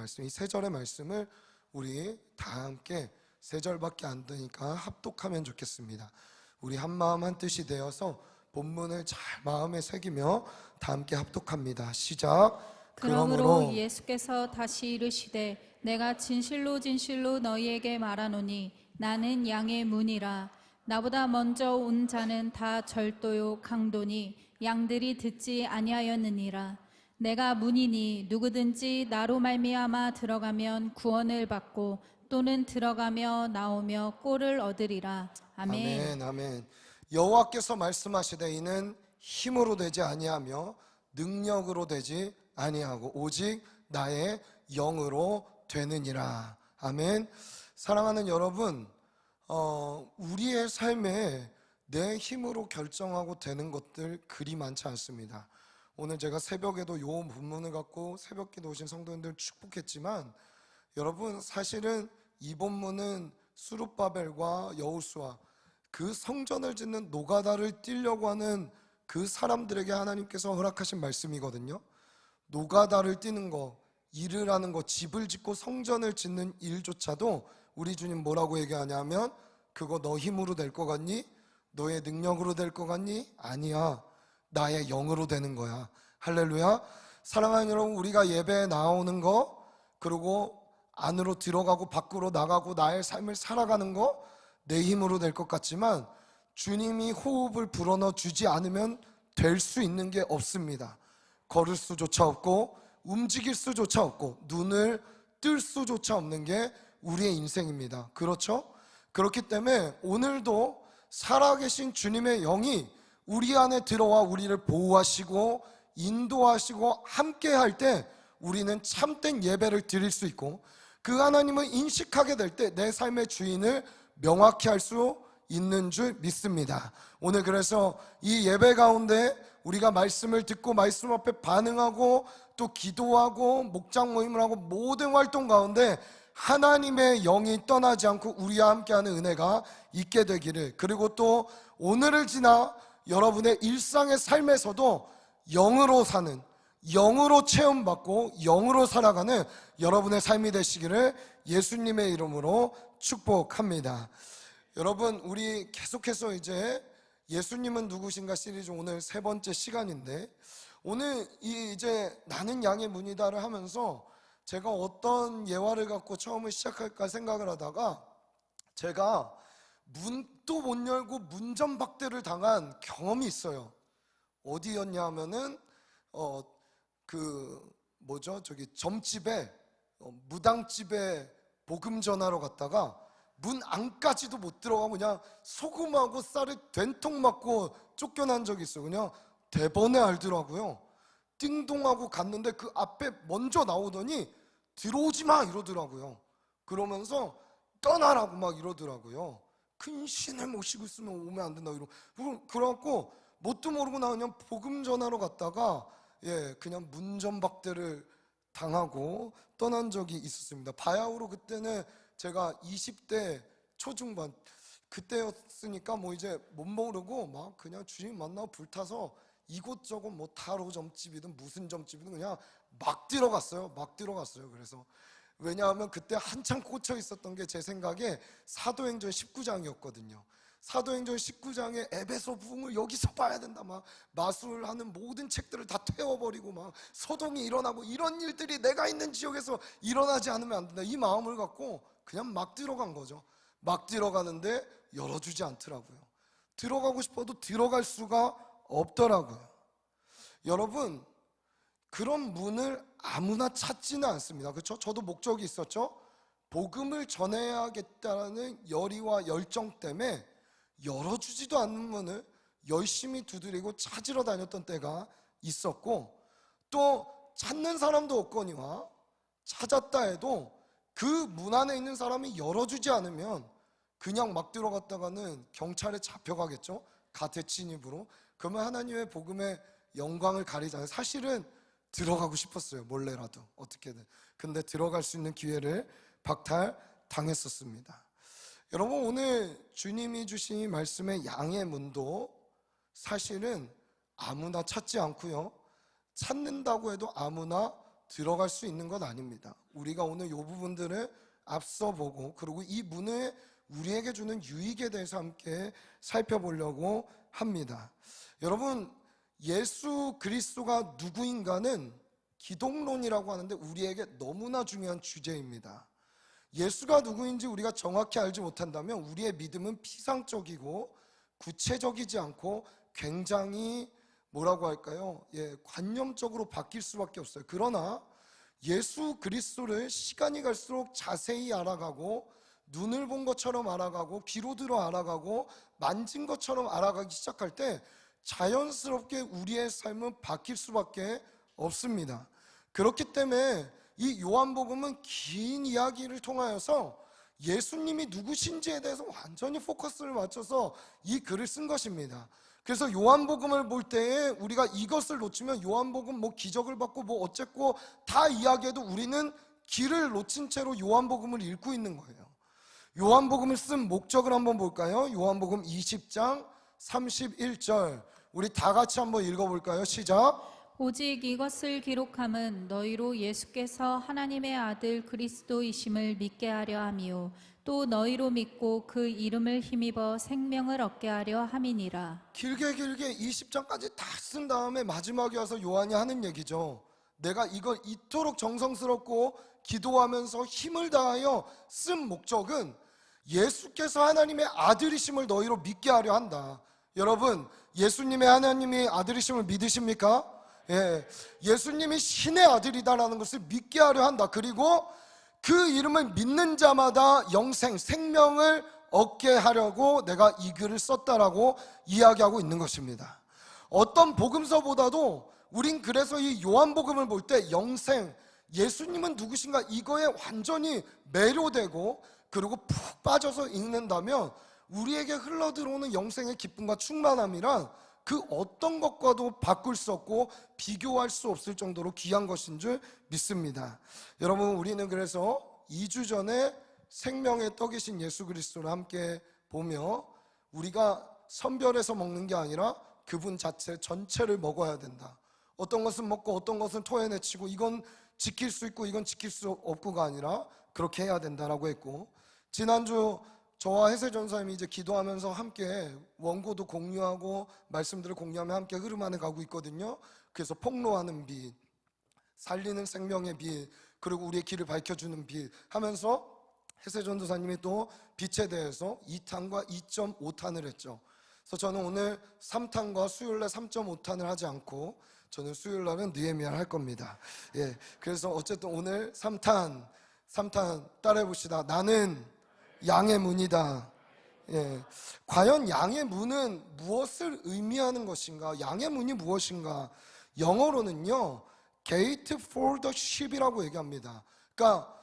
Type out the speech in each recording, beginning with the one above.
말씀, 이 세 절의 말씀을 우리 다 함께 세 절밖에 안 되니까 합독하면 좋겠습니다. 우리 한 마음 한 뜻이 되어서 본문을 잘 마음에 새기며 다 함께 합독합니다. 시작. 그러므로 예수께서 다시 이르시되 내가 진실로 진실로 너희에게 말하노니 나는 양의 문이라. 나보다 먼저 온 자는 다 절도요 강도니 양들이 듣지 아니하였느니라. 내가 문이니 누구든지 나로 말미암아 들어가면 구원을 받고 또는 들어가며 나오며 꼴을 얻으리라. 아멘. 아멘. 아멘. 여호와께서 말씀하시되 이는 힘으로 되지 아니하며 능력으로 되지 아니하고 오직 나의 영으로 되느니라. 아멘. 사랑하는 여러분, 우리의 삶에 내 힘으로 결정하고 되는 것들 그리 많지 않습니다. 오늘 제가 새벽에도 요 본문을 갖고 새벽기도 오신 성도님들 축복했지만, 여러분 사실은 이 본문은 스룹바벨과 여호수아, 그 성전을 짓는 노가다를 뛰려고 하는 그 사람들에게 하나님께서 허락하신 말씀이거든요. 노가다를 뛰는 거, 일을 하는 거, 집을 짓고 성전을 짓는 일조차도 우리 주님 뭐라고 얘기하냐면, 그거 너 힘으로 될 것 같니? 너의 능력으로 될 것 같니? 아니야, 나의 영으로 되는 거야. 할렐루야. 사랑하는 여러분, 우리가 예배에 나오는 거, 그리고 안으로 들어가고 밖으로 나가고 나의 삶을 살아가는 거 내 힘으로 될 것 같지만, 주님이 호흡을 불어넣어 주지 않으면 될 수 있는 게 없습니다. 걸을 수조차 없고 움직일 수조차 없고 눈을 뜰 수조차 없는 게 우리의 인생입니다. 그렇죠? 그렇기 때문에 오늘도 살아계신 주님의 영이 우리 안에 들어와 우리를 보호하시고 인도하시고 함께 할 때 우리는 참된 예배를 드릴 수 있고, 그 하나님을 인식하게 될 때 내 삶의 주인을 명확히 할 수 있는 줄 믿습니다. 오늘 그래서 이 예배 가운데 우리가 말씀을 듣고 말씀 앞에 반응하고 또 기도하고 목장 모임을 하고 모든 활동 가운데 하나님의 영이 떠나지 않고 우리와 함께하는 은혜가 있게 되기를, 그리고 또 오늘을 지나 여러분의 일상의 삶에서도 영으로 사는, 영으로 체험받고 영으로 살아가는 여러분의 삶이 되시기를 예수님의 이름으로 축복합니다. 여러분, 우리 계속해서 이제 예수님은 누구신가 시리즈 오늘 세 번째 시간인데, 오늘 이제 나는 양의 문이다를 하면서 제가 어떤 예화를 갖고 처음에 시작할까 생각을 하다가, 제가 문도 못 열고 문전박대를 당한 경험이 있어요. 어디였냐 하면은 점집에 무당집에 복음 전하러 갔다가 문 안까지도 못 들어가고 그냥 소금하고 쌀을 된통 맞고 쫓겨난 적이 있어요. 그냥 대번에 알더라고요. 띵동하고 갔는데 그 앞에 먼저 나오더니 들어오지 마 이러더라고요. 그러면서 떠나라고 막 이러더라고요. 큰 신을 모시고 있으면 오면 안 된다 이러고, 그래갖고 뭣도 모르고 나 그냥 복음 전하러 갔다가 그냥 문전박대를 당하고 떠난 적이 있었습니다. 바야흐로 그때는 제가 20대 초중반 그때였으니까 뭐 이제 못 모르고 막 그냥 주님 만나고 불타서 이곳저곳 뭐 타로 점집이든 무슨 점집이든 그냥 막 들어갔어요. 그래서 왜냐하면 그때 한참 꽂혀 있었던 게 제 생각에 사도행전 19장이었거든요. 사도행전 19장에 에베소 부흥을 여기서 봐야 된다, 막 마술하는 모든 책들을 다 태워버리고 막 소동이 일어나고 이런 일들이 내가 있는 지역에서 일어나지 않으면 안 된다, 이 마음을 갖고 그냥 막 들어간 거죠. 막 들어가는데 열어주지 않더라고요. 들어가고 싶어도 들어갈 수가 없더라고요. 여러분, 그런 문을 아무나 찾지는 않습니다. 그렇죠? 저도 목적이 있었죠. 복음을 전해야겠다는 열의와 열정 때문에 열어주지도 않는 문을 열심히 두드리고 찾으러 다녔던 때가 있었고, 또 찾는 사람도 없거니와 찾았다 해도 그 문 안에 있는 사람이 열어주지 않으면 그냥 막 들어갔다가는 경찰에 잡혀가겠죠. 가택 침입으로. 그러면 하나님의 복음의 영광을 가리잖아요. 사실은 들어가고 싶었어요, 몰래라도 어떻게든. 근데 들어갈 수 있는 기회를 박탈당했었습니다. 여러분, 오늘 주님이 주신 이 말씀의 양의 문도 사실은 아무나 찾지 않고요, 찾는다고 해도 아무나 들어갈 수 있는 것 아닙니다. 우리가 오늘 이 부분들을 앞서 보고 그리고 이 문을 우리에게 주는 유익에 대해서 함께 살펴보려고 합니다. 여러분, 예수 그리스도가 누구인가는 기독론이라고 하는데 우리에게 너무나 중요한 주제입니다. 예수가 누구인지 우리가 정확히 알지 못한다면 우리의 믿음은 피상적이고 구체적이지 않고 굉장히 뭐라고 할까요? 관념적으로 바뀔 수밖에 없어요. 그러나 예수 그리스도를 시간이 갈수록 자세히 알아가고 눈을 본 것처럼 알아가고 귀로 들어 알아가고 만진 것처럼 알아가기 시작할 때 자연스럽게 우리의 삶은 바뀔 수밖에 없습니다. 그렇기 때문에 이 요한복음은 긴 이야기를 통하여서 예수님이 누구신지에 대해서 완전히 포커스를 맞춰서 이 글을 쓴 것입니다. 그래서 요한복음을 볼 때에 우리가 이것을 놓치면 요한복음 뭐 기적을 받고 뭐 어쨌고 다 이야기해도 우리는 길을 놓친 채로 요한복음을 읽고 있는 거예요. 요한복음을 쓴 목적을 한번 볼까요? 요한복음 20장 31절 우리 다 같이 한번 읽어볼까요? 시작. 오직 이것을 기록함은 너희로 예수께서 하나님의 아들 그리스도이심을 믿게 하려 함이요 또 너희로 믿고 그 이름을 힘입어 생명을 얻게 하려 함이니라. 길게 20장까지 다 쓴 다음에 마지막에 와서 요한이 하는 얘기죠. 내가 이걸 이토록 정성스럽고 기도하면서 힘을 다하여 쓴 목적은 예수께서 하나님의 아들이심을 너희로 믿게 하려 한다. 여러분, 예수님의 하나님의 아들이심을 믿으십니까? 예수님이 신의 아들이다라는 것을 믿게 하려 한다. 그리고 그 이름을 믿는 자마다 영생, 생명을 얻게 하려고 내가 이 글을 썼다라고 이야기하고 있는 것입니다. 어떤 복음서보다도 우린 그래서 이 요한복음을 볼 때 영생, 예수님은 누구신가 이거에 완전히 매료되고 그리고 푹 빠져서 읽는다면 우리에게 흘러들어오는 영생의 기쁨과 충만함이란 그 어떤 것과도 바꿀 수 없고 비교할 수 없을 정도로 귀한 것인 줄 믿습니다. 여러분, 우리는 그래서 2주 전에 생명의 떡이신 예수 그리스도를 함께 보며 우리가 선별해서 먹는 게 아니라 그분 자체 전체를 먹어야 된다. 어떤 것은 먹고 어떤 것은 토해내치고 이건 지킬 수 있고 이건 지킬 수 없고가 아니라 그렇게 해야 된다라고 했고, 지난주 저와 해세 전사님이 이제 기도하면서 함께 원고도 공유하고 말씀들을 공유하며 함께 흐름 안에 가고 있거든요. 그래서 폭로하는 빛, 살리는 생명의 빛, 그리고 우리의 길을 밝혀주는 빛 하면서 해세 전도사님이 또 빛에 대해서 2탄과 2.5탄을 했죠. 그래서 저는 오늘 3탄과 수요일날 3.5탄을 하지 않고 저는 수요일날은 느헤미야를 할 겁니다. 그래서 어쨌든 오늘 3탄 따라해 봅시다. 나는 양의 문이다. 과연 양의 문은 무엇을 의미하는 것인가? 양의 문이 무엇인가? 영어로는요, Gate for the sheep이라고 얘기합니다. 그러니까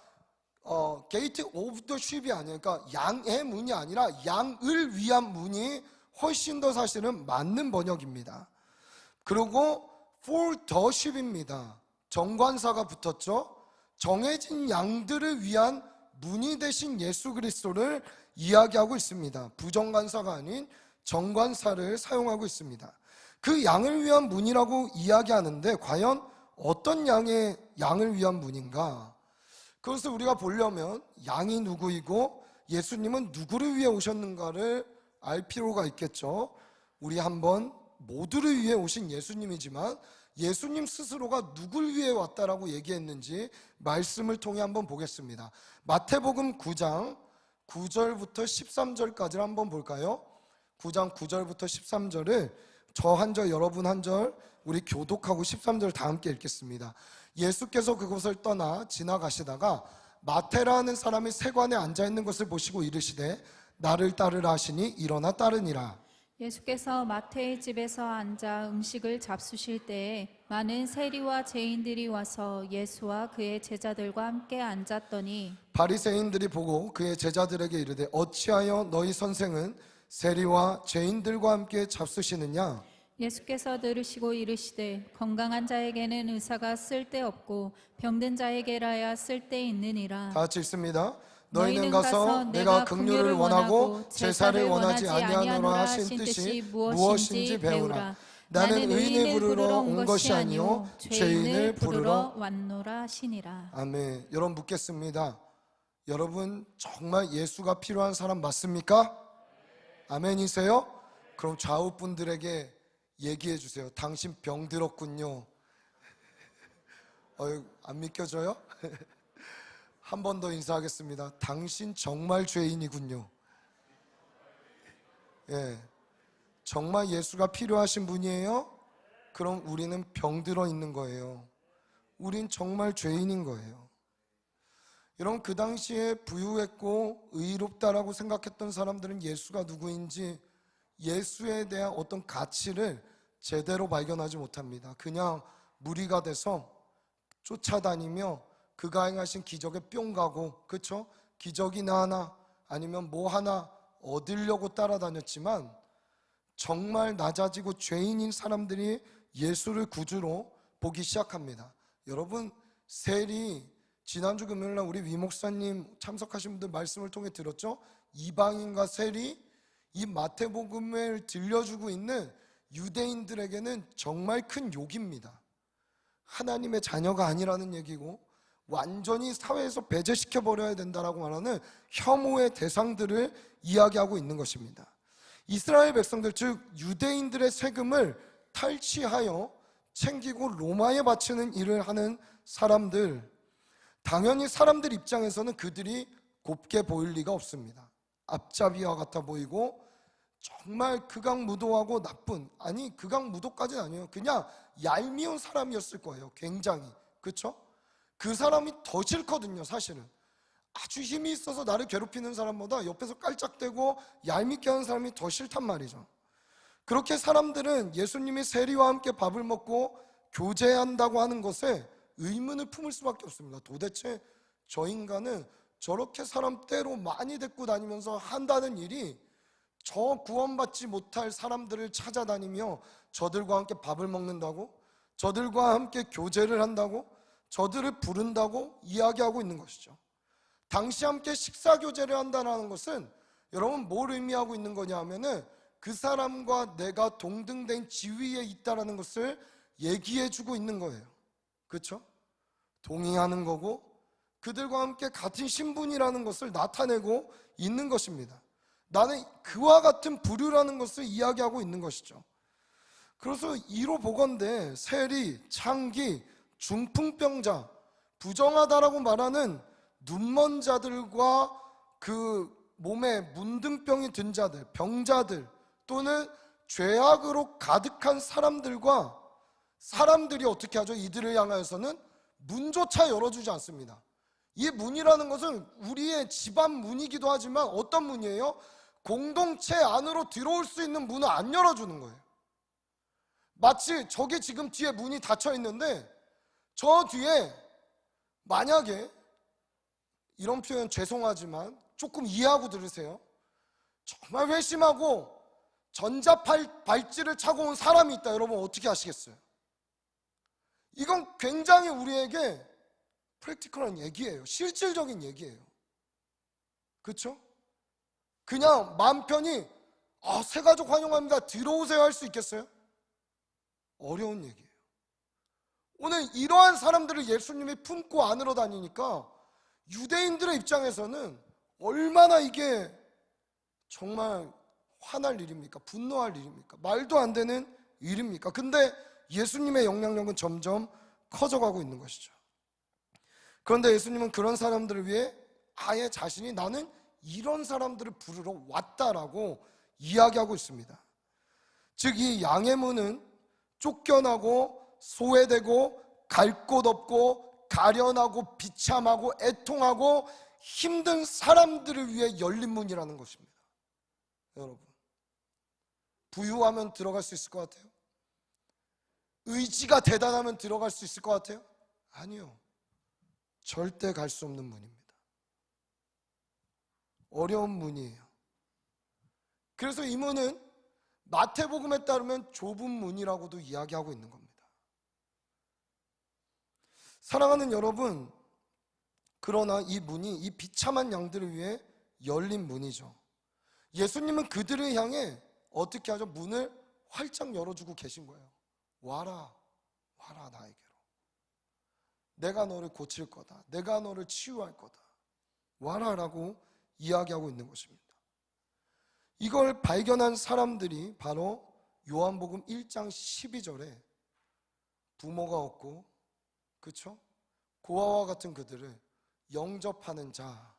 Gate of the sheep이 아니에요. 그러니까 양의 문이 아니라 양을 위한 문이 훨씬 더 사실은 맞는 번역입니다. 그리고 for the sheep입니다. 정관사가 붙었죠. 정해진 양들을 위한 문이 되신 예수 그리스도를 이야기하고 있습니다. 부정관사가 아닌 정관사를 사용하고 있습니다. 그 양을 위한 문이라고 이야기하는데 과연 어떤 양을 위한 문인가? 그것을 우리가 보려면 양이 누구이고 예수님은 누구를 위해 오셨는가를 알 필요가 있겠죠. 우리 한번 모두를 위해 오신 예수님이지만 예수님 스스로가 누굴 위해 왔다라고 얘기했는지 말씀을 통해 한번 보겠습니다. 마태복음 9장 9절부터 13절까지를 한번 볼까요? 9장 9절부터 13절을 저 한 절 여러분 한 절 우리 교독하고 13절 다 함께 읽겠습니다. 예수께서 그곳을 떠나 지나가시다가 마태라는 사람이 세관에 앉아있는 것을 보시고 이르시되 나를 따르라 하시니 일어나 따르니라. 예수께서 마태의 집에서 앉아 음식을 잡수실 때에 많은 세리와 죄인들이 와서 예수와 그의 제자들과 함께 앉았더니 바리새인들이 보고 그의 제자들에게 이르되 어찌하여 너희 선생은 세리와 죄인들과 함께 잡수시느냐? 예수께서 들으시고 이르시되 건강한 자에게는 의사가 쓸데없고 병든 자에게라야 쓸데있느니라. 다 같이 읽습니다. 너희는 가서 내가 긍휼을 원하고 제사를 원하지 아니하노라 하신 뜻이 무엇인지 배우라. 나는 의인을 부르러 온 것이 아니요 죄인을 부르러 왔노라 하시니라. 아멘. 여러분 묻겠습니다. 여러분 정말 예수가 필요한 사람 맞습니까? 아멘이세요? 그럼 좌우 분들에게 얘기해 주세요. 당신 병 들었군요. 안 믿겨져요? 한 번 더 인사하겠습니다. 당신 정말 죄인이군요. 예, 정말 예수가 필요하신 분이에요? 그럼 우리는 병들어 있는 거예요. 우린 정말 죄인인 거예요. 여러분 그 당시에 부유했고 의롭다라고 생각했던 사람들은 예수가 누구인지 예수에 대한 어떤 가치를 제대로 발견하지 못합니다. 그냥 무리가 돼서 쫓아다니며 그가 행하신 기적에 뿅 가고, 그렇죠? 기적이나 하나 아니면 뭐 하나 얻으려고 따라다녔지만 정말 낮아지고 죄인인 사람들이 예수를 구주로 보기 시작합니다. 여러분 세리 지난주 금요일날 우리 위 목사님 참석하신 분들 말씀을 통해 들었죠? 이방인과 세리, 이 마태복음을 들려주고 있는 유대인들에게는 정말 큰 욕입니다. 하나님의 자녀가 아니라는 얘기고 완전히 사회에서 배제시켜 버려야 된다라고 말하는 혐오의 대상들을 이야기하고 있는 것입니다. 이스라엘 백성들, 즉 유대인들의 세금을 탈취하여 챙기고 로마에 바치는 일을 하는 사람들, 당연히 사람들 입장에서는 그들이 곱게 보일 리가 없습니다. 앞잡이와 같아 보이고 정말 극악무도하고 나쁜, 아니 극악무도까지는 아니에요. 그냥 얄미운 사람이었을 거예요. 굉장히, 그렇죠? 그 사람이 더 싫거든요. 사실은 아주 힘이 있어서 나를 괴롭히는 사람보다 옆에서 깔짝대고 얄밉게 하는 사람이 더 싫단 말이죠. 그렇게 사람들은 예수님이 세리와 함께 밥을 먹고 교제한다고 하는 것에 의문을 품을 수밖에 없습니다. 도대체 저 인간은 저렇게 사람 때로 많이 데리고 다니면서 한다는 일이 저 구원받지 못할 사람들을 찾아다니며 저들과 함께 밥을 먹는다고, 저들과 함께 교제를 한다고, 저들을 부른다고 이야기하고 있는 것이죠. 당시 함께 식사교제를 한다는 것은 여러분 뭘 의미하고 있는 거냐 하면은 그 사람과 내가 동등된 지위에 있다는 것을 얘기해주고 있는 거예요. 그렇죠? 동의하는 거고 그들과 함께 같은 신분이라는 것을 나타내고 있는 것입니다. 나는 그와 같은 부류라는 것을 이야기하고 있는 것이죠. 그래서 이로 보건대 세리, 창기, 중풍병자, 부정하다라고 말하는 눈먼 자들과 그 몸에 문둥병이 든 자들, 병자들 또는 죄악으로 가득한 사람들과 사람들이 어떻게 하죠? 이들을 향하여서는 문조차 열어주지 않습니다. 이 문이라는 것은 우리의 집안 문이기도 하지만 어떤 문이에요? 공동체 안으로 들어올 수 있는 문을 안 열어주는 거예요. 마치 저기 지금 뒤에 문이 닫혀 있는데 저 뒤에 만약에, 이런 표현 죄송하지만 조금 이해하고 들으세요. 정말 회심하고 전자발찌를 차고 온 사람이 있다. 여러분 어떻게 하시겠어요? 이건 굉장히 우리에게 프랙티컬한 얘기예요. 실질적인 얘기예요. 그렇죠? 그냥 마음 편히 새가족 환영합니다, 들어오세요 할 수 있겠어요? 어려운 얘기예요. 오늘 이러한 사람들을 예수님이 품고 안으로 다니니까 유대인들의 입장에서는 얼마나 이게 정말 화날 일입니까? 분노할 일입니까? 말도 안 되는 일입니까? 근데 예수님의 영향력은 점점 커져가고 있는 것이죠. 그런데 예수님은 그런 사람들을 위해 아예 자신이 나는 이런 사람들을 부르러 왔다라고 이야기하고 있습니다. 즉 이 양의 문은 쫓겨나고 소외되고 갈 곳 없고 가련하고 비참하고 애통하고 힘든 사람들을 위해 열린 문이라는 것입니다. 여러분, 부유하면 들어갈 수 있을 것 같아요? 의지가 대단하면 들어갈 수 있을 것 같아요? 아니요. 절대 갈 수 없는 문입니다. 어려운 문이에요. 그래서 이 문은 마태복음에 따르면 좁은 문이라고도 이야기하고 있는 겁니다. 사랑하는 여러분, 그러나 이 문이 이 비참한 양들을 위해 열린 문이죠. 예수님은 그들을 향해 어떻게 하죠? 문을 활짝 열어주고 계신 거예요. 와라, 와라 나에게로. 내가 너를 고칠 거다. 내가 너를 치유할 거다. 와라라고 이야기하고 있는 것입니다. 이걸 발견한 사람들이 바로 요한복음 1장 12절에 부모가 없고, 그렇죠? 고아와 같은 그들을 영접하는 자,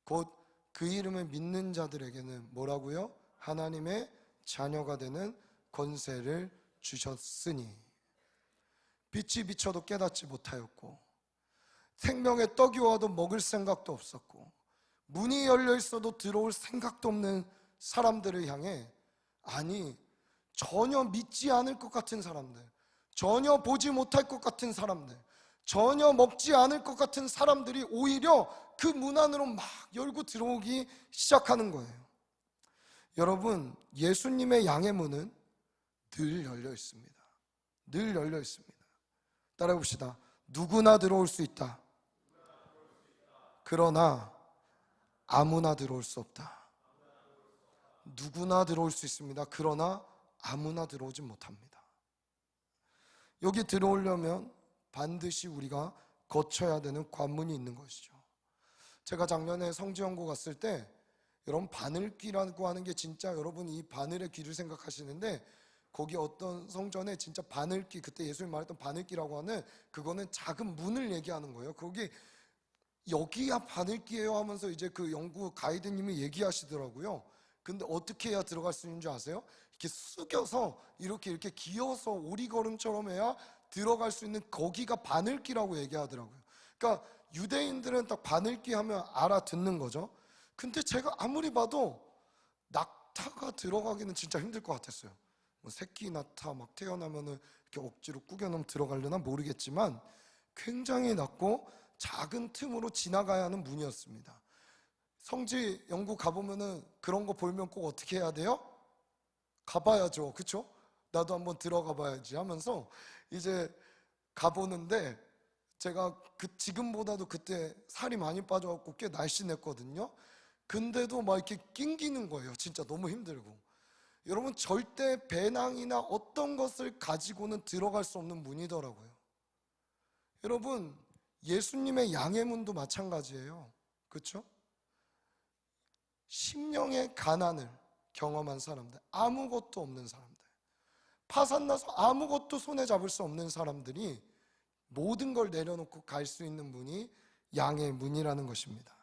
곧 그 이름을 믿는 자들에게는 뭐라고요? 하나님의 자녀가 되는 권세를 주셨으니, 빛이 비쳐도 깨닫지 못하였고, 생명의 떡이 와도 먹을 생각도 없었고, 문이 열려 있어도 들어올 생각도 없는 사람들을 향해, 아니 전혀 믿지 않을 것 같은 사람들, 전혀 보지 못할 것 같은 사람들, 전혀 먹지 않을 것 같은 사람들이 오히려 그 문 안으로 막 열고 들어오기 시작하는 거예요. 여러분, 예수님의 양의 문은 늘 열려 있습니다. 늘 열려 있습니다. 따라해 봅시다. 누구나 들어올 수 있다. 그러나 아무나 들어올 수 없다. 누구나 들어올 수 있습니다. 그러나 아무나 들어오지 못합니다. 여기 들어오려면 반드시 우리가 거쳐야 되는 관문이 있는 것이죠. 제가 작년에 성지연고 갔을 때, 여러분 바늘귀라고 하는 게 진짜, 여러분 이 바늘의 귀를 생각하시는데, 거기 어떤 성전에 진짜 바늘귀, 그때 예수님 말했던 바늘귀라고 하는, 그거는 작은 문을 얘기하는 거예요. 거기 여기야 바늘귀예요 하면서 이제 그 연구 가이드님이 얘기하시더라고요. 근데 어떻게 해야 들어갈 수 있는 줄 아세요? 이렇게 숙여서 이렇게 기어서 오리걸음처럼 해야 들어갈 수 있는, 거기가 바늘귀라고 얘기하더라고요. 그러니까 유대인들은 딱 바늘귀 하면 알아듣는 거죠. 근데 제가 아무리 봐도 낙타가 들어가기는 진짜 힘들 것 같았어요. 뭐 새끼 낙타 막 태어나면은 이렇게 억지로 꾸겨놓으면 들어가려나 모르겠지만, 굉장히 낮고 작은 틈으로 지나가야 하는 문이었습니다. 성지 연구 가보면은 그런 거 보면 꼭 어떻게 해야 돼요? 가봐야죠, 그쵸? 나도 한번 들어가 봐야지 하면서 이제 가보는데, 제가 지금보다도 그때 살이 많이 빠져갖고 꽤 날씬했거든요. 근데도 막 이렇게 낑기는 거예요. 진짜 너무 힘들고. 여러분, 절대 배낭이나 어떤 것을 가지고는 들어갈 수 없는 문이더라고요. 여러분, 예수님의 양의 문도 마찬가지예요. 그렇죠? 심령의 가난을 경험한 사람들, 아무것도 없는 사람들, 파산나서 아무것도 손에 잡을 수 없는 사람들이 모든 걸 내려놓고 갈 수 있는 문이 양의 문이라는 것입니다.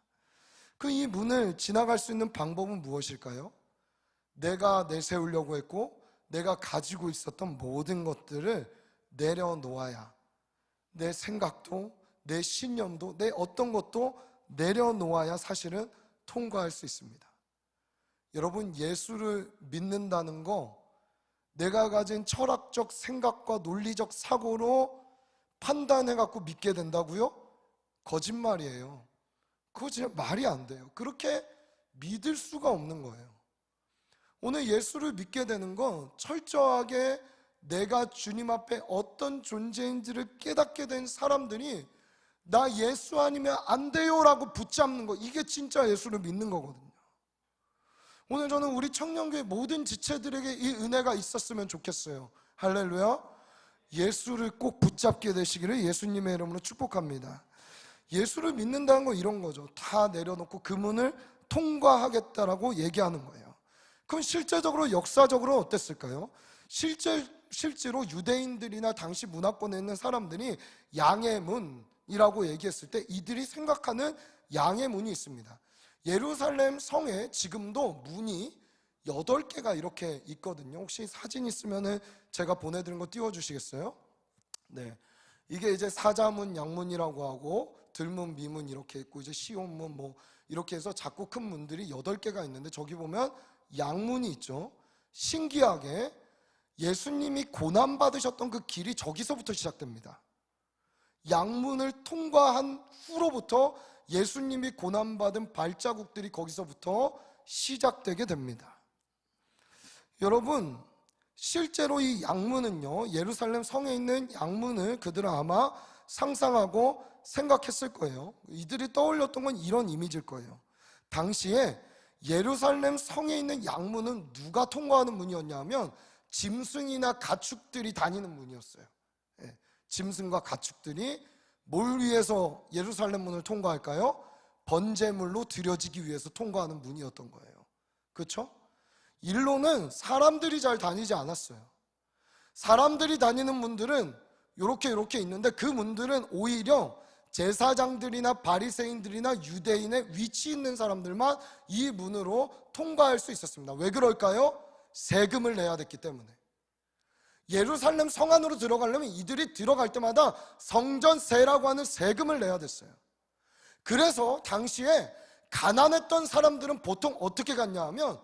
그 이 문을 지나갈 수 있는 방법은 무엇일까요? 내가 내세우려고 했고 내가 가지고 있었던 모든 것들을 내려놓아야, 내 생각도 내 신념도 내 어떤 것도 내려놓아야 사실은 통과할 수 있습니다. 여러분, 예수를 믿는다는 거, 내가 가진 철학적 생각과 논리적 사고로 판단해갖고 믿게 된다고요? 거짓말이에요. 그거 진짜 말이 안 돼요. 그렇게 믿을 수가 없는 거예요. 오늘 예수를 믿게 되는 건 철저하게 내가 주님 앞에 어떤 존재인지를 깨닫게 된 사람들이 나 예수 아니면 안 돼요 라고 붙잡는 거, 이게 진짜 예수를 믿는 거거든요. 오늘 저는 우리 청년교회 모든 지체들에게 이 은혜가 있었으면 좋겠어요. 할렐루야. 예수를 꼭 붙잡게 되시기를 예수님의 이름으로 축복합니다. 예수를 믿는다는 건 이런 거죠. 다 내려놓고 그 문을 통과하겠다라고 얘기하는 거예요. 그럼 실제적으로, 역사적으로 어땠을까요? 실제로 유대인들이나 당시 문화권에 있는 사람들이 양의 문이라고 얘기했을 때 이들이 생각하는 양의 문이 있습니다. 예루살렘 성에 지금도 문이 8개가 이렇게 있거든요. 혹시 사진 있으면 제가 보내드린 거 띄워주시겠어요? 네, 이게 이제 사자문, 양문이라고 하고 들문, 미문 이렇게 있고, 이제 시온문 뭐 이렇게 해서 작고 큰 문들이 8개가 있는데, 저기 보면 양문이 있죠. 신기하게 예수님이 고난받으셨던 그 길이 저기서부터 시작됩니다. 양문을 통과한 후로부터 예수님이 고난받은 발자국들이 거기서부터 시작되게 됩니다. 여러분, 실제로 이 양문은요, 예루살렘 성에 있는 양문을 그들은 아마 상상하고 생각했을 거예요. 이들이 떠올렸던 건 이런 이미지일 거예요. 당시에 예루살렘 성에 있는 양문은 누가 통과하는 문이었냐면 짐승이나 가축들이 다니는 문이었어요. 예, 짐승과 가축들이 뭘 위해서 예루살렘 문을 통과할까요? 번제물로 드려지기 위해서 통과하는 문이었던 거예요. 그렇죠? 일로는 사람들이 잘 다니지 않았어요. 사람들이 다니는 문들은 이렇게 있는데 그 문들은 오히려 제사장들이나 바리새인들이나 유대인의 위치 있는 사람들만 이 문으로 통과할 수 있었습니다. 왜 그럴까요? 세금을 내야 됐기 때문에. 예루살렘 성 안으로 들어가려면 이들이 들어갈 때마다 성전세라고 하는 세금을 내야 됐어요. 그래서 당시에 가난했던 사람들은 보통 어떻게 갔냐 하면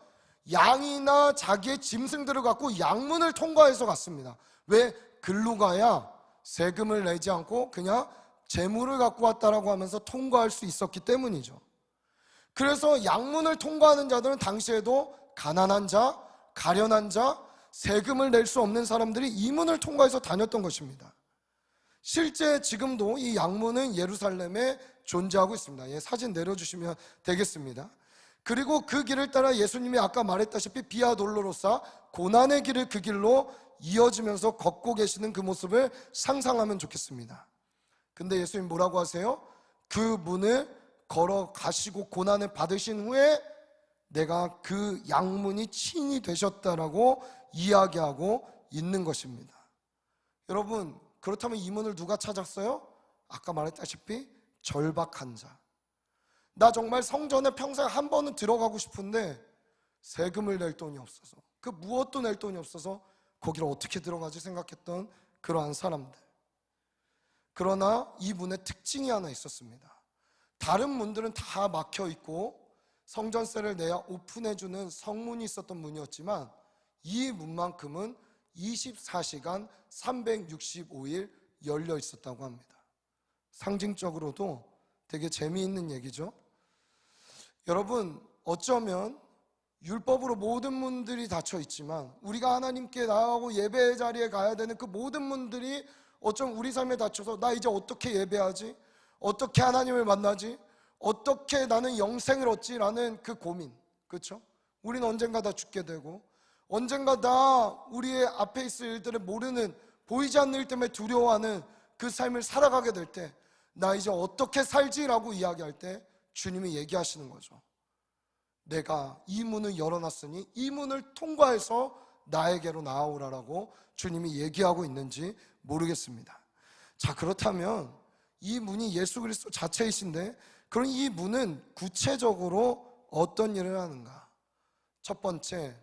양이나 자기의 짐승들을 갖고 양문을 통과해서 갔습니다. 왜? 글로 가야 세금을 내지 않고 그냥 재물을 갖고 왔다라고 하면서 통과할 수 있었기 때문이죠. 그래서 양문을 통과하는 자들은 당시에도 가난한 자, 가련한 자, 세금을 낼 수 없는 사람들이 이 문을 통과해서 다녔던 것입니다. 실제 지금도 이 양문은 예루살렘에 존재하고 있습니다. 예, 사진 내려주시면 되겠습니다. 그리고 그 길을 따라 예수님이 아까 말했다시피 비아 돌로로사, 고난의 길을 그 길로 이어지면서 걷고 계시는 그 모습을 상상하면 좋겠습니다. 근데 예수님 뭐라고 하세요? 그 문을 걸어가시고 고난을 받으신 후에 내가 그 양문이 친히 되셨다라고 이야기하고 있는 것입니다. 여러분, 그렇다면 이 문을 누가 찾았어요? 아까 말했다시피 절박한 자. 나 정말 성전에 평생 한 번은 들어가고 싶은데 세금을 낼 돈이 없어서, 그 무엇도 낼 돈이 없어서 거기를 어떻게 들어가지 생각했던 그러한 사람들. 그러나 이 문의 특징이 하나 있었습니다. 다른 문들은 다 막혀 있고 성전세를 내야 오픈해주는 성문이 있었던 문이었지만 이 문만큼은 24시간 365일 열려 있었다고 합니다. 상징적으로도 되게 재미있는 얘기죠. 여러분, 어쩌면 율법으로 모든 문들이 닫혀 있지만 우리가 하나님께 나아가고 예배의 자리에 가야 되는 그 모든 문들이 어쩜 우리 삶에 닫혀서 나 이제 어떻게 예배하지? 어떻게 하나님을 만나지? 어떻게 나는 영생을 얻지라는 그 고민. 그렇죠? 우리는 언젠가 다 죽게 되고 언젠가 다 우리의 앞에 있을 일들을 모르는, 보이지 않는 일 때문에 두려워하는 그 삶을 살아가게 될 때 나 이제 어떻게 살지라고 이야기할 때 주님이 얘기하시는 거죠. 내가 이 문을 열어놨으니 이 문을 통과해서 나에게로 나아오라라고 주님이 얘기하고 있는지 모르겠습니다. 자, 그렇다면 이 문이 예수 그리스도 자체이신데 그럼 이 문은 구체적으로 어떤 일을 하는가? 첫 번째,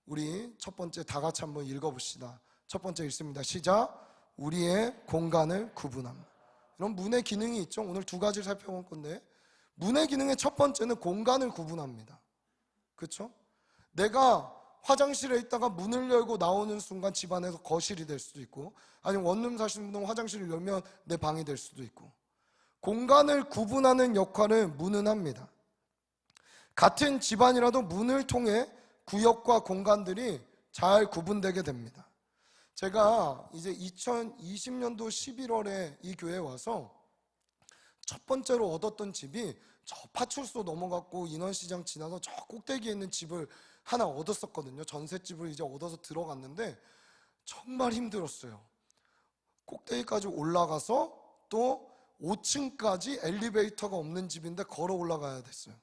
우리 첫 번째 다 같이 한번 읽어봅시다. 첫 번째 읽습니다. 시작. 우리의 공간을 구분함. 이런 문의 기능이 있죠. 오늘 두 가지를 살펴볼 건데 문의 기능의 첫 번째는 공간을 구분합니다. 그렇죠? 내가 화장실에 있다가 문을 열고 나오는 순간 집안에서 거실이 될 수도 있고, 아니면 원룸 사시는 분은 화장실을 열면 내 방이 될 수도 있고, 공간을 구분하는 역할을 문은 합니다. 같은 집안이라도 문을 통해 구역과 공간들이 잘 구분되게 됩니다. 제가 이제 2020년도 11월에 이 교회에 와서 첫 번째로 얻었던 집이 저 파출소 넘어갔고 인원시장 지나서 저 꼭대기에 있는 집을 하나 얻었었거든요. 전셋집을 이제 얻어서 들어갔는데 정말 힘들었어요. 꼭대기까지 올라가서 또 5층까지 엘리베이터가 없는 집인데 걸어 올라가야 됐어요.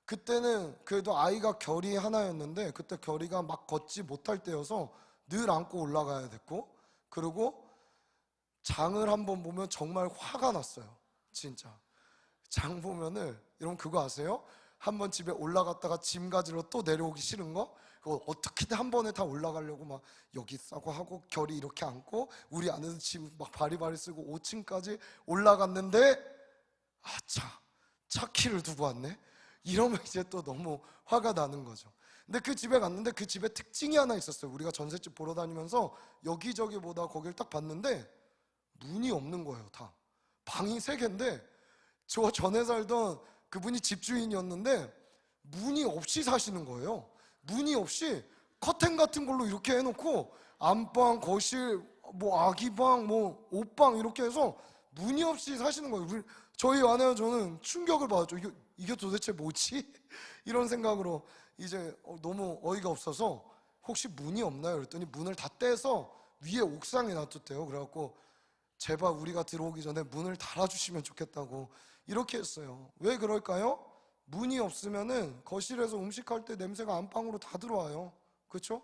그때는 그래도 아이가 결이 하나였는데 그때 결이가 막 걷지 못할 때여서 늘 안고 올라가야 됐고, 그리고 장을 한번 보면 정말 화가 났어요. 진짜 장 보면은, 여러분 그거 아세요? 한번 집에 올라갔다가 짐 가지러 또 내려오기 싫은 거? 그거 어떻게든 한 번에 다 올라가려고 막 여기 싸고 하고 결이 이렇게 앉고 우리 안에서 짐 막 바리바리 쓰고 5층까지 올라갔는데 차 키를 두고 왔네? 이러면 이제 또 너무 화가 나는 거죠. 근데 그 집에 갔는데 그 집에 특징이 하나 있었어요. 우리가 전셋집 보러 다니면서 여기저기 보다 거기를 딱 봤는데 문이 없는 거예요. 다 방이 3개인데 저 전에 살던 그분이 집주인이었는데 문이 없이 사시는 거예요. 문이 없이 커튼 같은 걸로 이렇게 해놓고 안방, 거실, 뭐 아기방, 뭐 옷방 이렇게 해서 문이 없이 사시는 거예요. 저희 아내와 저는 충격을 받았죠. 이게 도대체 뭐지? 이런 생각으로 이제 너무 어이가 없어서 혹시 문이 없나요? 그랬더니 문을 다 떼서 위에 옥상에 놔뒀대요. 그래갖고 제발 우리가 들어오기 전에 문을 달아주시면 좋겠다고 이렇게 했어요. 왜 그럴까요? 문이 없으면은 거실에서 음식할 때 냄새가 안방으로 다 들어와요. 그렇죠?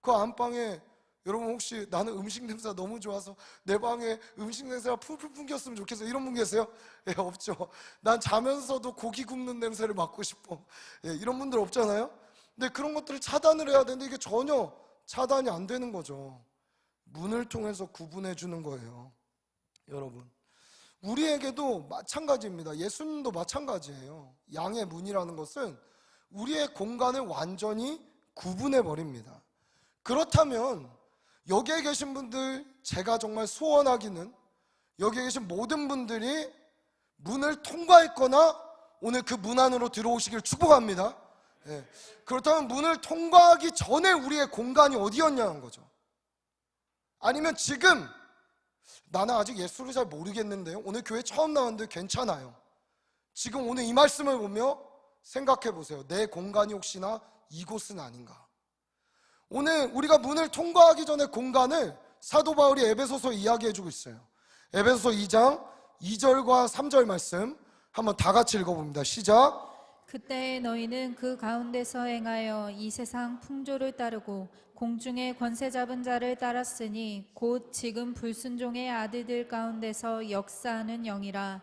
그 안방에 여러분 혹시 나는 음식 냄새가 너무 좋아서 내 방에 음식 냄새가 풀풀 풍겼으면 좋겠어 이런 분 계세요? 예, 없죠. 난 자면서도 고기 굽는 냄새를 맡고 싶어. 예, 이런 분들 없잖아요. 근데 그런 것들을 차단을 해야 되는데 이게 전혀 차단이 안 되는 거죠. 문을 통해서 구분해 주는 거예요. 여러분, 우리에게도 마찬가지입니다. 예수님도 마찬가지예요. 양의 문이라는 것은 우리의 공간을 완전히 구분해 버립니다. 그렇다면 여기에 계신 분들, 제가 정말 소원하기는 여기에 계신 모든 분들이 문을 통과했거나 오늘 그 문 안으로 들어오시길 축복합니다. 예. 그렇다면 문을 통과하기 전에 우리의 공간이 어디였냐는 거죠. 아니면 지금 나는 아직 예수를 잘 모르겠는데요, 오늘 교회 처음 나왔는데 괜찮아요. 지금 오늘 이 말씀을 보며 생각해 보세요. 내 공간이 혹시나 이곳은 아닌가. 오늘 우리가 문을 통과하기 전에 공간을 사도 바울이 에베소서 이야기해 주고 있어요. 에베소서 2장 2절과 3절 말씀 한번 다 같이 읽어봅니다. 시작. 그때 너희는 그 가운데서 행하여 이 세상 풍조를 따르고 공중의 권세 잡은 자를 따랐으니 곧 지금 불순종의 아들들 가운데서 역사하는 영이라.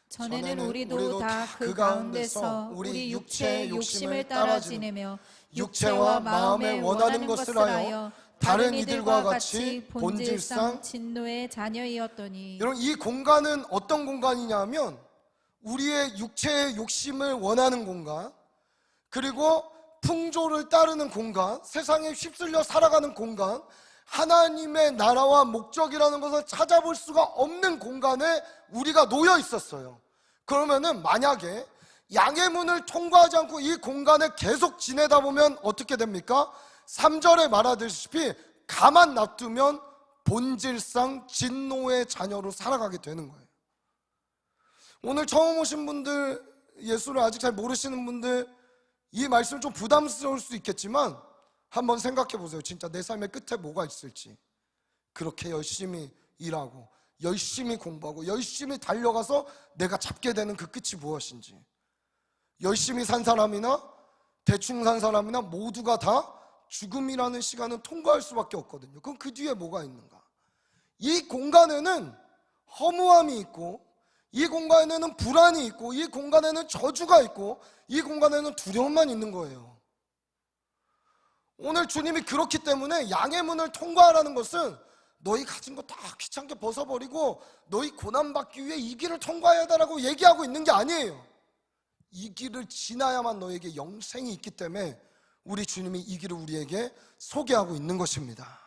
전에는 우리도 다 그 가운데서 우리 육체의 욕심을 따라 지내며 육체와 마음에 원하는 것을 하여 다른 이들과 같이 본질상 진노의 자녀이었더니. 여러분, 이 공간은 어떤 공간이냐면 우리의 육체의 욕심을 원하는 공간, 그리고 풍조를 따르는 공간, 세상에 휩쓸려 살아가는 공간, 하나님의 나라와 목적이라는 것을 찾아볼 수가 없는 공간에 우리가 놓여 있었어요. 그러면은 만약에 양의 문을 통과하지 않고 이 공간에 계속 지내다 보면 어떻게 됩니까? 3절에 말하듯이 가만 놔두면 본질상 진노의 자녀로 살아가게 되는 거예요. 오늘 처음 오신 분들, 예수를 아직 잘 모르시는 분들, 이 말씀 좀 부담스러울 수 있겠지만 한번 생각해 보세요. 진짜 내 삶의 끝에 뭐가 있을지. 그렇게 열심히 일하고 열심히 공부하고 열심히 달려가서 내가 잡게 되는 그 끝이 무엇인지. 열심히 산 사람이나 대충 산 사람이나 모두가 다 죽음이라는 시간은 통과할 수밖에 없거든요. 그럼 그 뒤에 뭐가 있는가? 이 공간에는 허무함이 있고, 이 공간에는 불안이 있고, 이 공간에는 저주가 있고, 이 공간에는 두려움만 있는 거예요. 오늘 주님이 그렇기 때문에 양의 문을 통과하라는 것은 너희 가진 거 다 귀찮게 벗어버리고 너희 고난받기 위해 이 길을 통과해야 한다고 얘기하고 있는 게 아니에요. 이 길을 지나야만 너에게 영생이 있기 때문에 우리 주님이 이 길을 우리에게 소개하고 있는 것입니다.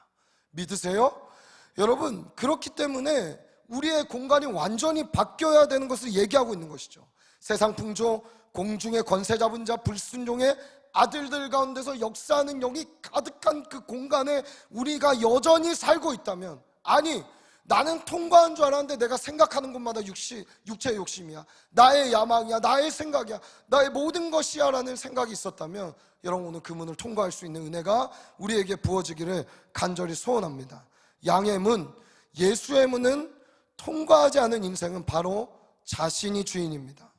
믿으세요? 여러분, 그렇기 때문에 우리의 공간이 완전히 바뀌어야 되는 것을 얘기하고 있는 것이죠. 세상 풍조, 공중의 권세 잡은 자, 불순종의 아들들 가운데서 역사하는 영이 가득한 그 공간에 우리가 여전히 살고 있다면, 아니 나는 통과한 줄 알았는데 내가 생각하는 것마다 육체의 욕심이야, 나의 야망이야, 나의 생각이야, 나의 모든 것이야 라는 생각이 있었다면 여러분, 오늘 그 문을 통과할 수 있는 은혜가 우리에게 부어지기를 간절히 소원합니다. 양의 문, 예수의 문은 통과하지 않은 인생은 바로 자신이 주인입니다.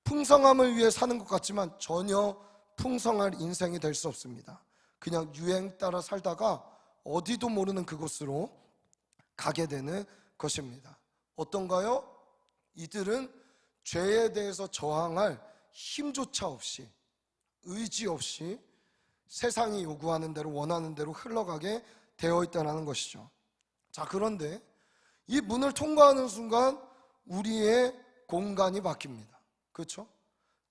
풍성함을 위해 사는 것 같지만 전혀 풍성할 인생이 될 수 없습니다. 그냥 유행 따라 살다가 어디도 모르는 그곳으로 가게 되는 것입니다. 어떤가요? 이들은 죄에 대해서 저항할 힘조차 없이, 의지 없이 세상이 요구하는 대로, 원하는 대로 흘러가게 되어 있다는 것이죠. 자, 그런데 이 문을 통과하는 순간 우리의 공간이 바뀝니다. 그렇죠?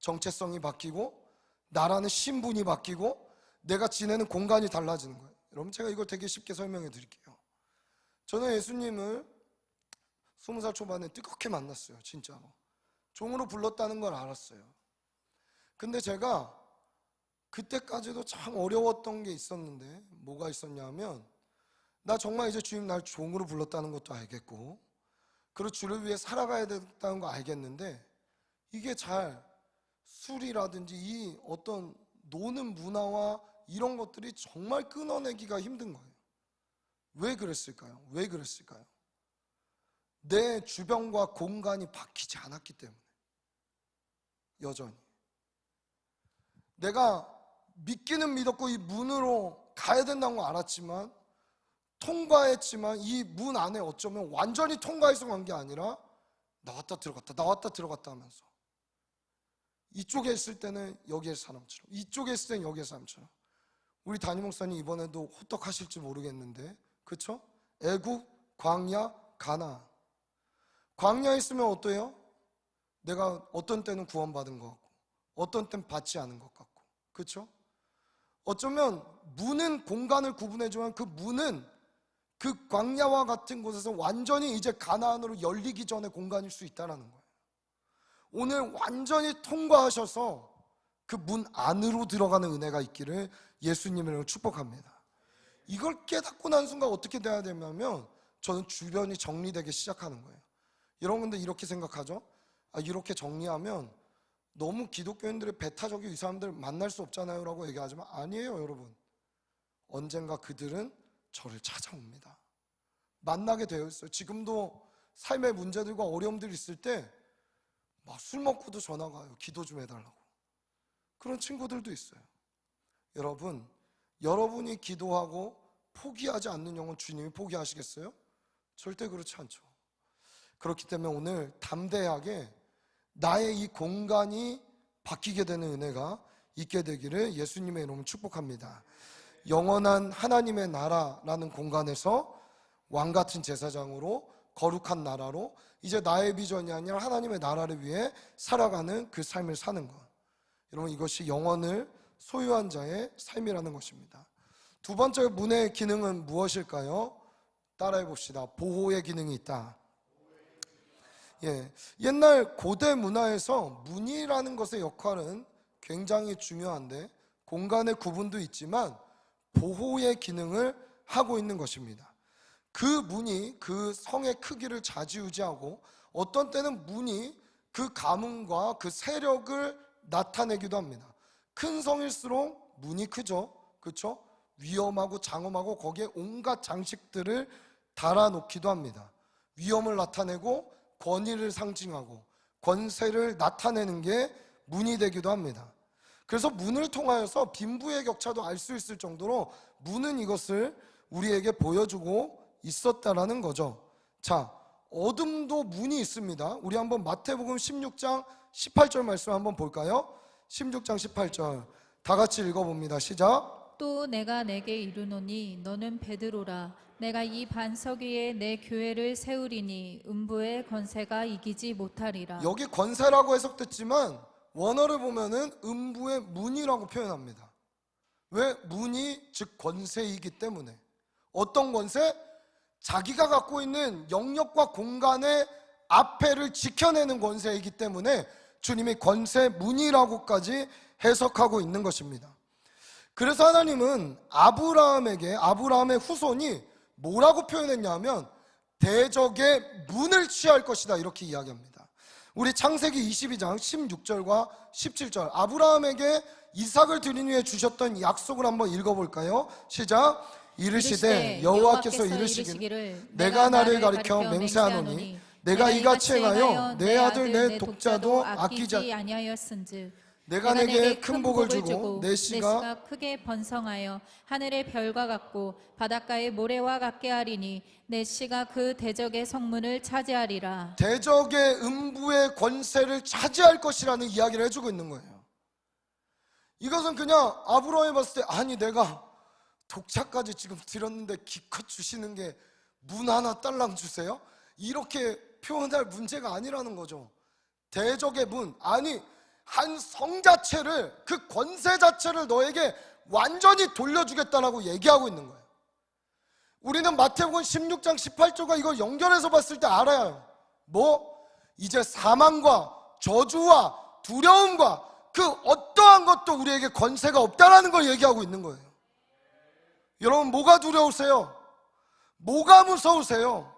정체성이 바뀌고 나라는 신분이 바뀌고 내가 지내는 공간이 달라지는 거예요. 여러분, 제가 이걸 되게 쉽게 설명해 드릴게요. 저는 예수님을 20살 초반에 뜨겁게 만났어요. 진짜로 종으로 불렀다는 걸 알았어요. 근데 제가 그때까지도 참 어려웠던 게 있었는데, 뭐가 있었냐면, 나 정말 이제 주님 날 종으로 불렀다는 것도 알겠고, 그리고 주를 위해 살아가야 된다는 거 알겠는데, 이게 잘 술이라든지 이 어떤 노는 문화와 이런 것들이 정말 끊어내기가 힘든 거예요. 왜 그랬을까요? 왜 그랬을까요? 내 주변과 공간이 바뀌지 않았기 때문에. 여전히 내가 믿기는 믿었고 이 문으로 가야 된다는 걸 알았지만, 통과했지만 이 문 안에 어쩌면 완전히 통과해서 간 게 아니라 나왔다 들어갔다 나왔다 들어갔다 하면서, 이쪽에 있을 때는 여기에 사람처럼, 이쪽에 있을 때는 여기에 사람처럼. 우리 담임 목사님 이번에도 호떡하실지 모르겠는데, 그렇죠? 애국, 광야, 가나안. 광야에 있으면 어때요? 내가 어떤 때는 구원받은 것 같고 어떤 때는 받지 않은 것 같고, 그렇죠? 어쩌면 문은 공간을 구분해주면 그 문은 그 광야와 같은 곳에서 완전히 이제 가나안으로 열리기 전에 공간일 수 있다는 거예요. 오늘 완전히 통과하셔서 그 문 안으로 들어가는 은혜가 있기를 예수님으로 축복합니다. 이걸 깨닫고 난 순간 어떻게 돼야 되냐면, 저는 주변이 정리되기 시작하는 거예요. 여러분들 이렇게 생각하죠? 이렇게 정리하면 너무 기독교인들의 배타적이 이 사람들 만날 수 없잖아요 라고 얘기하지만, 아니에요 여러분. 언젠가 그들은 저를 찾아옵니다. 만나게 되어 있어요. 지금도 삶의 문제들과 어려움들이 있을 때 막 술 먹고도 전화가 와요. 기도 좀 해달라고. 그런 친구들도 있어요. 여러분, 여러분이 기도하고 포기하지 않는 영혼 주님이 포기하시겠어요? 절대 그렇지 않죠. 그렇기 때문에 오늘 담대하게 나의 이 공간이 바뀌게 되는 은혜가 있게 되기를 예수님의 이름으로 축복합니다. 영원한 하나님의 나라라는 공간에서 왕같은 제사장으로, 거룩한 나라로, 이제 나의 비전이 아니라 하나님의 나라를 위해 살아가는 그 삶을 사는 것. 여러분, 이것이 영혼을 소유한 자의 삶이라는 것입니다. 두 번째 문의 기능은 무엇일까요? 따라해 봅시다. 보호의 기능이 있다. 옛날 고대 문화에서 문이라는 것의 역할은 굉장히 중요한데, 공간의 구분도 있지만 보호의 기능을 하고 있는 것입니다. 그 문이 그 성의 크기를 좌지우지하고, 어떤 때는 문이 그 가문과 그 세력을 나타내기도 합니다. 큰 성일수록 문이 크죠, 그렇죠? 위험하고 장엄하고 거기에 온갖 장식들을 달아놓기도 합니다. 위험을 나타내고 권위를 상징하고 권세를 나타내는 게 문이 되기도 합니다. 그래서 문을 통하여서 빈부의 격차도 알 수 있을 정도로 문은 이것을 우리에게 보여주고 있었다라는 거죠. 자, 어둠도 문이 있습니다. 우리 한번 마태복음 16장 18절 말씀 한번 볼까요? 16장 18절 다 같이 읽어봅니다. 시작. 또 내가 내게 이르노니 너는 베드로라. 내가 이 반석 위에 내 교회를 세우리니 음부의 권세가 이기지 못하리라. 여기 권세라고 해석됐지만 원어를 보면은 음부의 문이라고 표현합니다. 왜? 문이 즉 권세이기 때문에. 어떤 권세? 자기가 갖고 있는 영역과 공간의 앞에를 지켜내는 권세이기 때문에 주님이 권세 문이라고까지 해석하고 있는 것입니다. 그래서 하나님은 아브라함의 후손이 뭐라고 표현했냐면 대적의 문을 취할 것이다 이렇게 이야기합니다. 우리 창세기 22장 16절과 17절 아브라함에게 이삭을 드린 후에 주셨던 약속을 한번 읽어볼까요? 시작. 이르시되 여호와께서 이르시기를 내가 나를 가리켜 맹세하노니 내가 이같이 행하여 내 아들 내 독자도 아끼지 아니하였은즉 내가 내게 큰 복을 주고 내 씨가 크게 번성하여 하늘의 별과 같고 바닷가의 모래와 같게 하리니 내 씨가 그 대적의 성문을 차지하리라. 대적의 음부의 권세를 차지할 것이라는 이야기를 해주고 있는 거예요. 이것은 그냥 아브라함이 봤을 때 아니 내가 독자까지 지금 드렸는데 기껏 주시는 게 문 하나 딸랑 주세요? 이렇게 표현할 문제가 아니라는 거죠. 대적의 문, 아니 한 성 자체를, 그 권세 자체를 너에게 완전히 돌려주겠다라고 얘기하고 있는 거예요. 우리는 마태복음 16장 18절과 이걸 연결해서 봤을 때 알아요. 이제 사망과 저주와 두려움과 그 어떠한 것도 우리에게 권세가 없다라는 걸 얘기하고 있는 거예요. 여러분, 뭐가 두려우세요? 뭐가 무서우세요?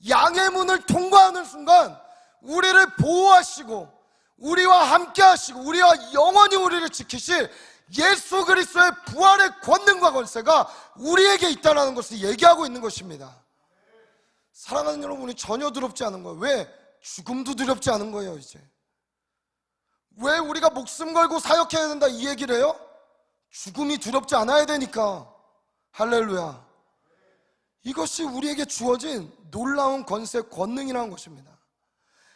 양의 문을 통과하는 순간 우리를 보호하시고 우리와 함께 하시고 우리와 영원히 우리를 지키실 예수 그리스도의 부활의 권능과 권세가 우리에게 있다는 것을 얘기하고 있는 것입니다. 사랑하는 여러분이 전혀 두렵지 않은 거예요. 왜? 죽음도 두렵지 않은 거예요. 이제 왜 우리가 목숨 걸고 사역해야 된다 이 얘기를 해요? 죽음이 두렵지 않아야 되니까. 할렐루야. 이것이 우리에게 주어진 놀라운 권세, 권능이라는 것입니다.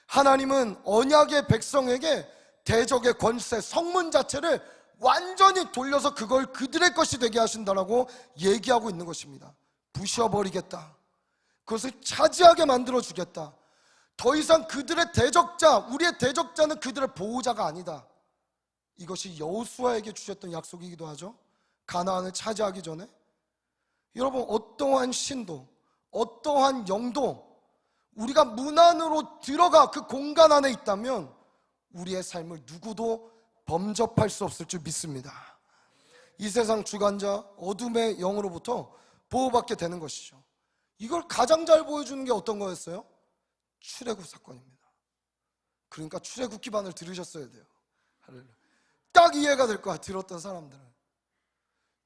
하나님은 언약의 백성에게 대적의 권세, 성문 자체를 완전히 돌려서 그걸 그들의 것이 되게 하신다라고 얘기하고 있는 것입니다. 부셔버리겠다. 그것을 차지하게 만들어주겠다. 더 이상 그들의 대적자, 우리의 대적자는 그들의 보호자가 아니다. 이것이 여호수아에게 주셨던 약속이기도 하죠. 가나안을 차지하기 전에. 여러분, 어떠한 신도, 어떠한 영도 우리가 문 안으로 들어가 그 공간 안에 있다면 우리의 삶을 누구도 범접할 수 없을 줄 믿습니다. 이 세상 주관자 어둠의 영으로부터 보호받게 되는 것이죠. 이걸 가장 잘 보여주는 게 어떤 거였어요? 출애굽 사건입니다. 그러니까 출애굽 기반을 들으셨어야 돼요. 딱 이해가 될 거야, 들었던 사람들은.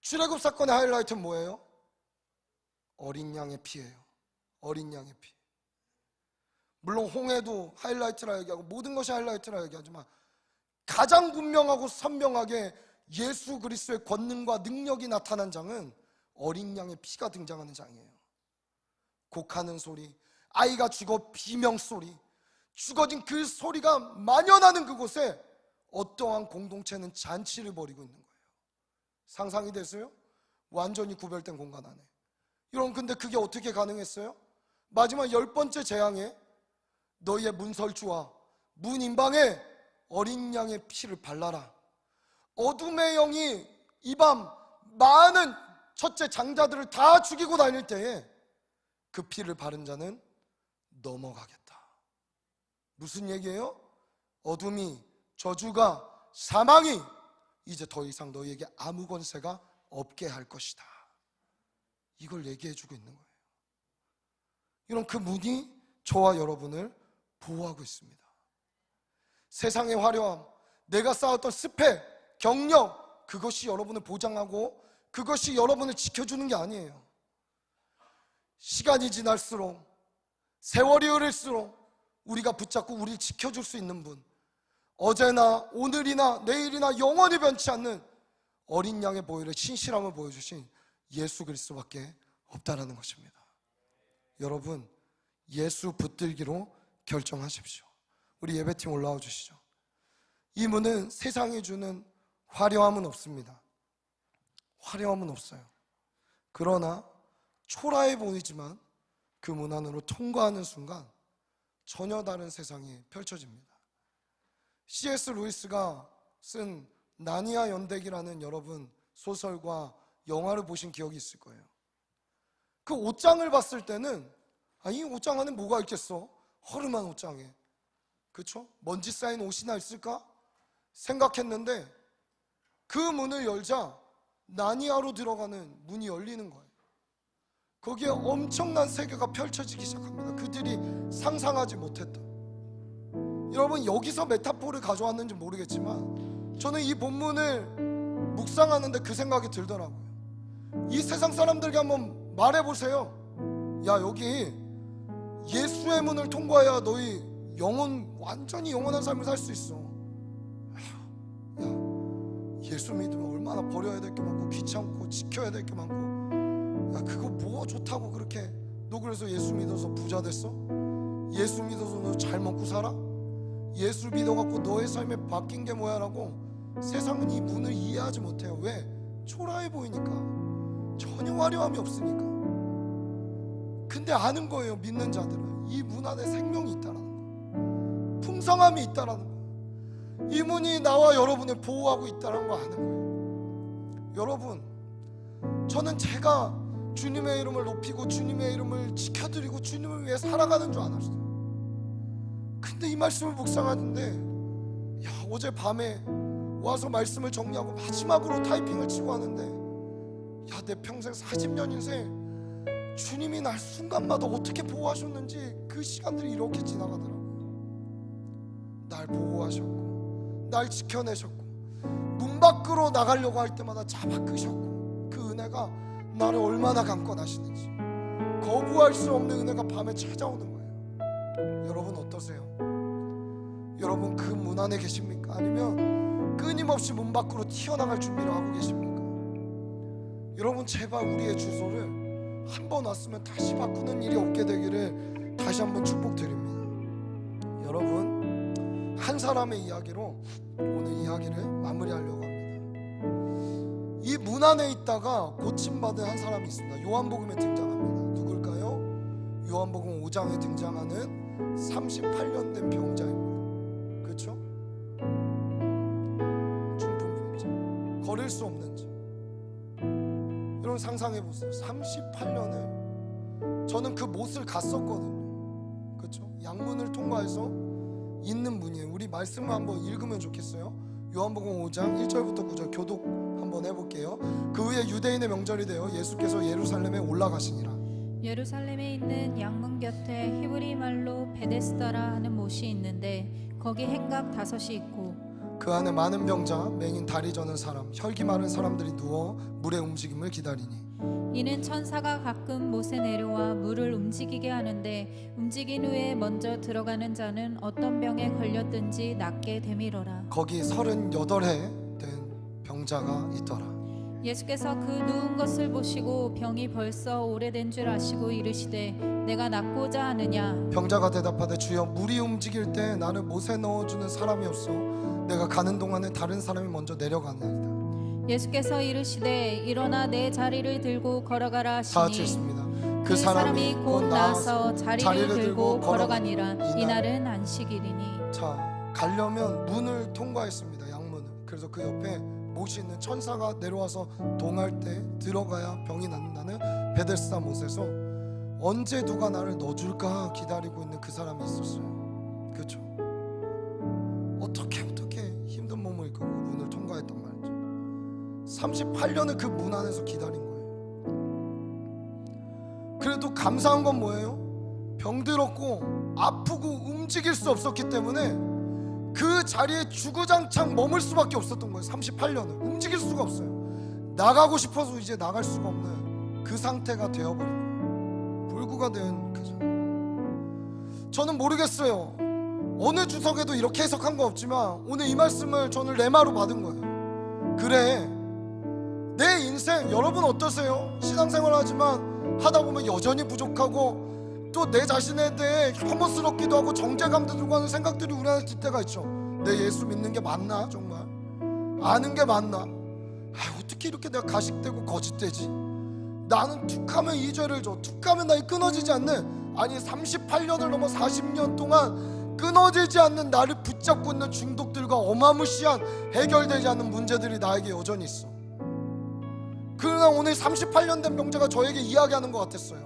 출애굽 사건의 하이라이트는 뭐예요? 어린 양의 피예요. 어린 양의 피. 물론 홍해도 하이라이트라 얘기하고 모든 것이 하이라이트라 얘기하지만 가장 분명하고 선명하게 예수 그리스도의 권능과 능력이 나타난 장은 어린 양의 피가 등장하는 장이에요. 곡하는 소리, 아이가 죽어 비명소리, 죽어진 그 소리가 만연하는 그곳에 어떠한 공동체는 잔치를 벌이고 있는 거예요. 상상이 되세요? 완전히 구별된 공간 안에. 여러분, 근데 그게 어떻게 가능했어요? 마지막 10번째 재앙에 너희의 문설주와 문 인방에 어린 양의 피를 발라라. 어둠의 영이 이 밤 많은 첫째 장자들을 다 죽이고 다닐 때에 그 피를 바른 자는 넘어가겠다. 무슨 얘기예요? 어둠이, 저주가, 사망이 이제 더 이상 너희에게 아무 권세가 없게 할 것이다. 이걸 얘기해주고 있는 거예요. 이런 그 문이 저와 여러분을 보호하고 있습니다. 세상의 화려함, 내가 쌓았던 스펙, 경력, 그것이 여러분을 보장하고 그것이 여러분을 지켜주는 게 아니에요. 시간이 지날수록, 세월이 흐를수록 우리가 붙잡고 우리를 지켜줄 수 있는 분, 어제나 오늘이나 내일이나 영원히 변치 않는 어린 양의 보혈의 신실함을 보여주신 예수 그리스도밖에 없다라는 것입니다. 여러분, 예수 붙들기로 결정하십시오. 우리 예배팀 올라와 주시죠. 이 문은 세상이 주는 화려함은 없습니다. 화려함은 없어요. 그러나 초라해 보이지만 그 문 안으로 통과하는 순간 전혀 다른 세상이 펼쳐집니다. C.S. 루이스가 쓴 나니아 연대기라는 여러분 소설과 영화를 보신 기억이 있을 거예요. 그 옷장을 봤을 때는 이 옷장 안에 뭐가 있겠어? 허름한 옷장에, 그렇죠? 먼지 쌓인 옷이나 있을까? 생각했는데 그 문을 열자 나니아로 들어가는 문이 열리는 거예요. 거기에 엄청난 세계가 펼쳐지기 시작합니다. 그들이 상상하지 못했던. 여러분, 여기서 메타포를 가져왔는지 모르겠지만 저는 이 본문을 묵상하는데 그 생각이 들더라고요. 이 세상 사람들에게 한번 말해보세요. 야, 여기 예수의 문을 통과해야 너희 완전히 영원한 삶을 살 수 있어. 야, 예수 믿으면 얼마나 버려야 될 게 많고 귀찮고 지켜야 될 게 많고, 야, 그거 뭐가 좋다고 그렇게. 너 그래서 예수 믿어서 부자 됐어? 예수 믿어서 너 잘 먹고 살아? 예수 믿어갖고 너의 삶에 바뀐 게 뭐야? 라고 세상은 이 문을 이해하지 못해요. 왜? 초라해 보이니까. 전혀 화려함이 없으니까. 근데 아는 거예요, 믿는 자들은. 이 문 안에 생명이 있다라는 거, 풍성함이 있다라는 거, 이 문이 나와 여러분을 보호하고 있다는 거 아는 거예요. 여러분, 저는 제가 주님의 이름을 높이고 주님의 이름을 지켜드리고 주님을 위해 살아가는 줄 알았어요. 근데 이 말씀을 묵상하는데, 야, 어제 밤에 와서 말씀을 정리하고 마지막으로 타이핑을 치고 하는데, 야, 내 평생 40년 인생 주님이 날 순간마다 어떻게 보호하셨는지 그 시간들이 이렇게 지나가더라고요. 날 보호하셨고 날 지켜내셨고 문 밖으로 밖으로 나가려고 할 때마다 잡아 끄셨고, 그 은혜가 나를 얼마나 강권하시는지, 거부할 수 없는 은혜가 밤에 찾아오는 거예요. 여러분 어떠세요? 여러분 그 문 안에 계십니까? 아니면 끊임없이 문 밖으로 튀어나갈 준비를 하고 계십니까? 여러분 제발 우리의 주소를 한 번 왔으면 다시 바꾸는 일이 없게 되기를 다시 한번 축복드립니다. 여러분 한 사람의 이야기로 오늘 이야기를 마무리하려고 합니다. 이 문 안에 있다가 고침받은 한 사람이 있습니다. 요한복음에 등장합니다. 누굴까요? 요한복음 5장에 등장하는 38년 된 병자입니다. 그렇죠? 중풍병자, 걸을 수 없는 자. 여러분 상상해 보세요. 38년을 저는 그 못을 갔었거든요. 그렇죠? 양문을 통과해서 있는 문이에요. 우리 말씀을 한번 읽으면 좋겠어요. 요한복음 5장 1절부터 9절 교독 한번 해볼게요. 그 후에 유대인의 명절이 되어 예수께서 예루살렘에 올라가시니라. 예루살렘에 있는 양문 곁에 히브리 말로 베데스다라 하는 못이 있는데 거기 행각 5이 있고 그 안에 많은 병자, 맹인, 다리 저는 사람, 혈기 마른 사람들이 누워 물의 움직임을 기다리니 이는 천사가 가끔 못에 내려와 물을 움직이게 하는데 움직인 후에 먼저 들어가는 자는 어떤 병에 걸렸든지 낫게 되밀어라. 거기 38해 된 병자가 있더라. 예수께서 그 누운 것을 보시고 병이 벌써 오래된 줄 아시고 이르시되 내가 낫고자 하느냐. 병자가 대답하되 주여 물이 움직일 때 나를 못에 넣어주는 사람이 없어 내가 가는 동안에 다른 사람이 먼저 내려가나이다. 예수께서 이르시되 일어나 내 자리를 들고 걸어가라 하시니 다 같이 있습니다. 그 사람이 곧 나와서 자리를 들고 걸어가니라. 이날은 안식일이니. 자, 가려면 문을 통과했습니다. 양문을. 그래서 그 옆에 못이 있는 천사가 내려와서 동할 때 들어가야 병이 낫는다는 베데스다 못에서 언제 누가 나를 넣어줄까 기다리고 있는 그 사람이 있었어요. 그렇죠? 어떻게 힘든 몸을 이끌고 문을 통과했단 말이죠. 38년을 그 문 안에서 기다린 거예요. 그래도 감사한 건 뭐예요? 병들었고 아프고 움직일 수 없었기 때문에 그 자리에 주구장창 머물 수밖에 없었던 거예요. 38년을 움직일 수가 없어요. 나가고 싶어서 이제 나갈 수가 없는 그 상태가 되어버린 거예요. 불구가 된 그죠. 저는 모르겠어요. 어느 주석에도 이렇게 해석한 거 없지만 오늘 이 말씀을 저는 레마로 받은 거예요. 그래, 내 인생 여러분 어떠세요? 신앙생활 하지만 하다 보면 여전히 부족하고 또 내 자신에 대해 혐오스럽기도 하고 정죄감도 들고 하는 생각들이 우리 안에 들 때가 있죠. 내 예수 믿는 게 맞나? 정말 아는 게 맞나? 어떻게 이렇게 내가 가식되고 거짓되지? 나는 툭하면 이 죄를 줘, 툭하면 나이 끊어지지 않는, 아니 38년을 넘어 40년 동안 끊어지지 않는 나를 붙잡고 있는 중독들과 어마무시한 해결되지 않는 문제들이 나에게 여전히 있어. 그러나 오늘 38년 된 병자가 저에게 이야기하는 것 같았어요.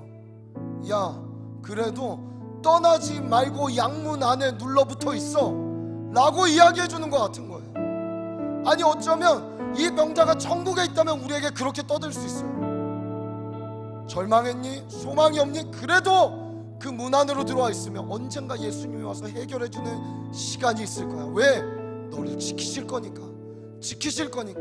야, 그래도 떠나지 말고 양문 안에 눌러붙어 있어 라고 이야기해 주는 것 같은 거예요. 아니 어쩌면 이 병자가 천국에 있다면 우리에게 그렇게 떠들 수 있어요. 절망했니? 소망이 없니? 그래도 그 문 안으로 들어와 있으면 언젠가 예수님이 와서 해결해 주는 시간이 있을 거야. 왜? 너를 지키실 거니까. 지키실 거니까.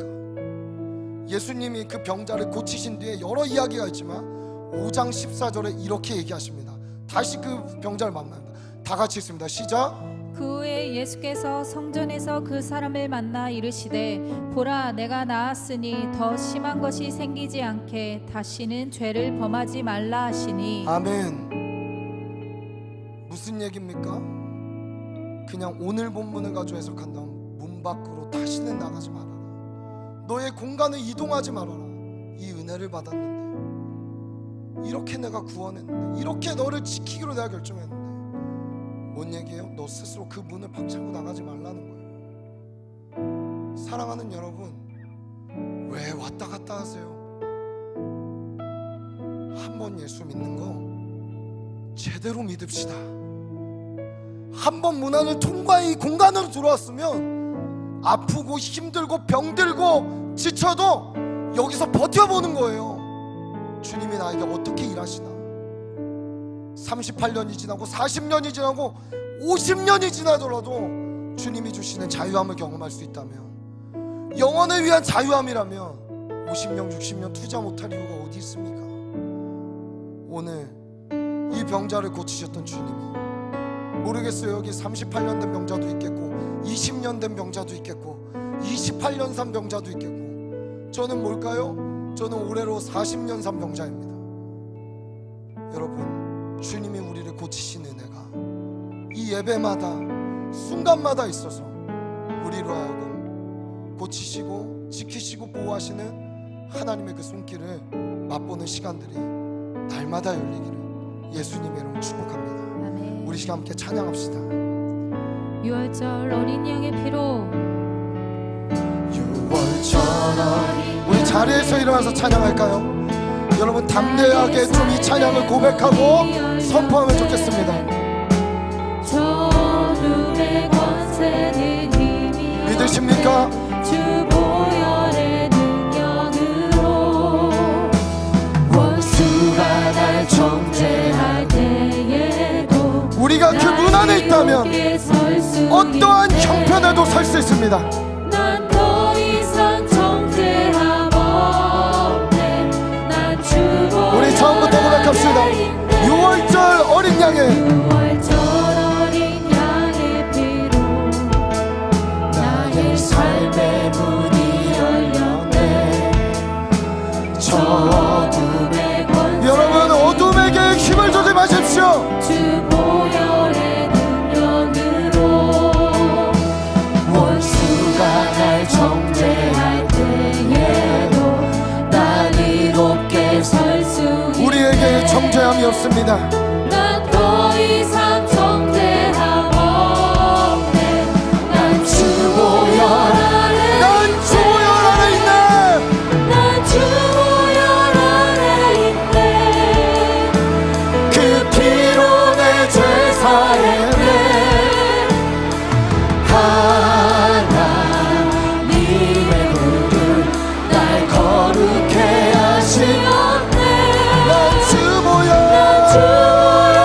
예수님이 그 병자를 고치신 뒤에 여러 이야기가 있지만 5장 14절에 이렇게 얘기하십니다. 다시 그 병자를 만납니다. 다 같이 있습니다. 시작. 그 후에 예수께서 성전에서 그 사람을 만나 이르시되 보라 내가 나았으니 더 심한 것이 생기지 않게 다시는 죄를 범하지 말라 하시니. 아멘. 무슨 얘기입니까? 그냥 오늘 본문을 가지고 해석한다면 문 밖으로 다시는 나가지 말아라. 너의 공간을 이동하지 말아라. 이 은혜를 받았는데, 이렇게 내가 구원했는데, 이렇게 너를 지키기로 내가 결정했는데, 뭔 얘기예요? 너 스스로 그 문을 박차고 나가지 말라는 거예요. 사랑하는 여러분, 왜 왔다 갔다 하세요? 한번 예수 믿는 거 제대로 믿읍시다. 한번 문안을 통과해 이 공간으로 들어왔으면 아프고 힘들고 병들고 지쳐도 여기서 버텨보는 거예요. 주님이 나에게 어떻게 일하시나. 38년이 지나고 40년이 지나고 50년이 지나더라도 주님이 주시는 자유함을 경험할 수 있다면 영혼을 위한 자유함이라면 50년 60년 투자 못할 이유가 어디 있습니까? 오늘 이 병자를 고치셨던 주님이, 모르겠어요, 여기 38년 된 병자도 있겠고 20년 된 병자도 있겠고 28년 산 병자도 있겠고, 저는 뭘까요? 저는 올해로 40년 산 병자입니다. 여러분, 주님이 우리를 고치신 은혜가 이 예배마다 순간마다 있어서 우리로 하여금 고치시고 지키시고 보호하시는 하나님의 그 손길을 맛보는 시간들이 날마다 열리기를 예수님의 이름으로 축복합니다. 아멘. 우리 시간 함께 찬양합시다. 6월절 어린 양의 피로 6월절, 우리 자리에서 일어나서 찬양할까요? 여러분 담대하게 좀 이 찬양을 고백하고 선포하면 좋겠습니다. 저 어둠의 권세는 힘이 믿으십니까? 주 보혈의 능력으로 원수가 날 정죄할 때에도 우리가 그 문 안에 있다면 어떠한 형편에도 설 수 있습니다. 난 더 이상 정죄함 없네. 난 주 보혈의 우리 처음부터 고백합시다. 6월절 어린 양의 6월절 어린 양의 피로 나의 삶의 문이 열렸네. 저 어둠의 권세 여러분, 어둠에게 힘을 주지 마십시오. 주 보혈의 능력으로 원수가 날 정죄할 때에도 난 이롭게 설 수 있네. 우리에게 정죄함이 없습니다. 난 더 이상 정죄함 없네. 난 주 보혈 아래 난 주 보혈 안에 있네. 난 주 보혈 아래 있네. 그 피로 내 죄 사했네. 하나님의 눈을 날 거룩해 하시었네. 난 주 보혈 주 보혈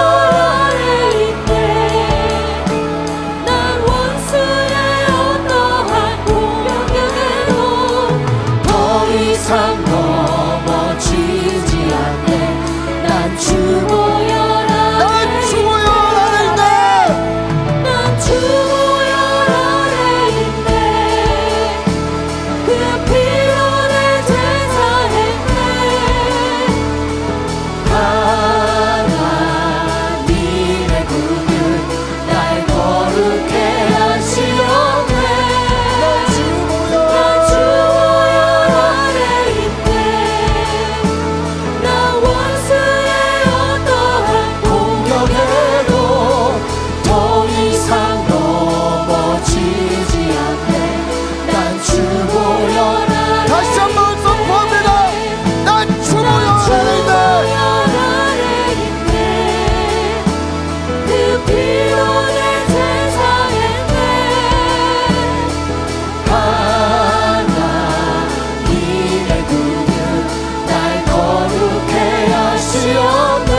아래 있네. 난 원수의 어떠한 공격에도 더 이상 넘어지지 않네. 난 주 보혈 난 아래 주 보혈 안에 있네. 난 주 보혈 아래 있네. 그 피로 내 죄 사했네. 하나님의 군을 날 거룩해 하시었네. 난 주 보혈 난 주 보혈 아래 있네. 난 원수의 어떠한 공격에도 더 이상 넘어지지 않네. 난 주 보혈 아래 다시 한번 선포합니다. 난 주 보혈 안에 있네. 그 피로 내 죄 사했네. 하나님의 군을 날 거룩해 하시었네.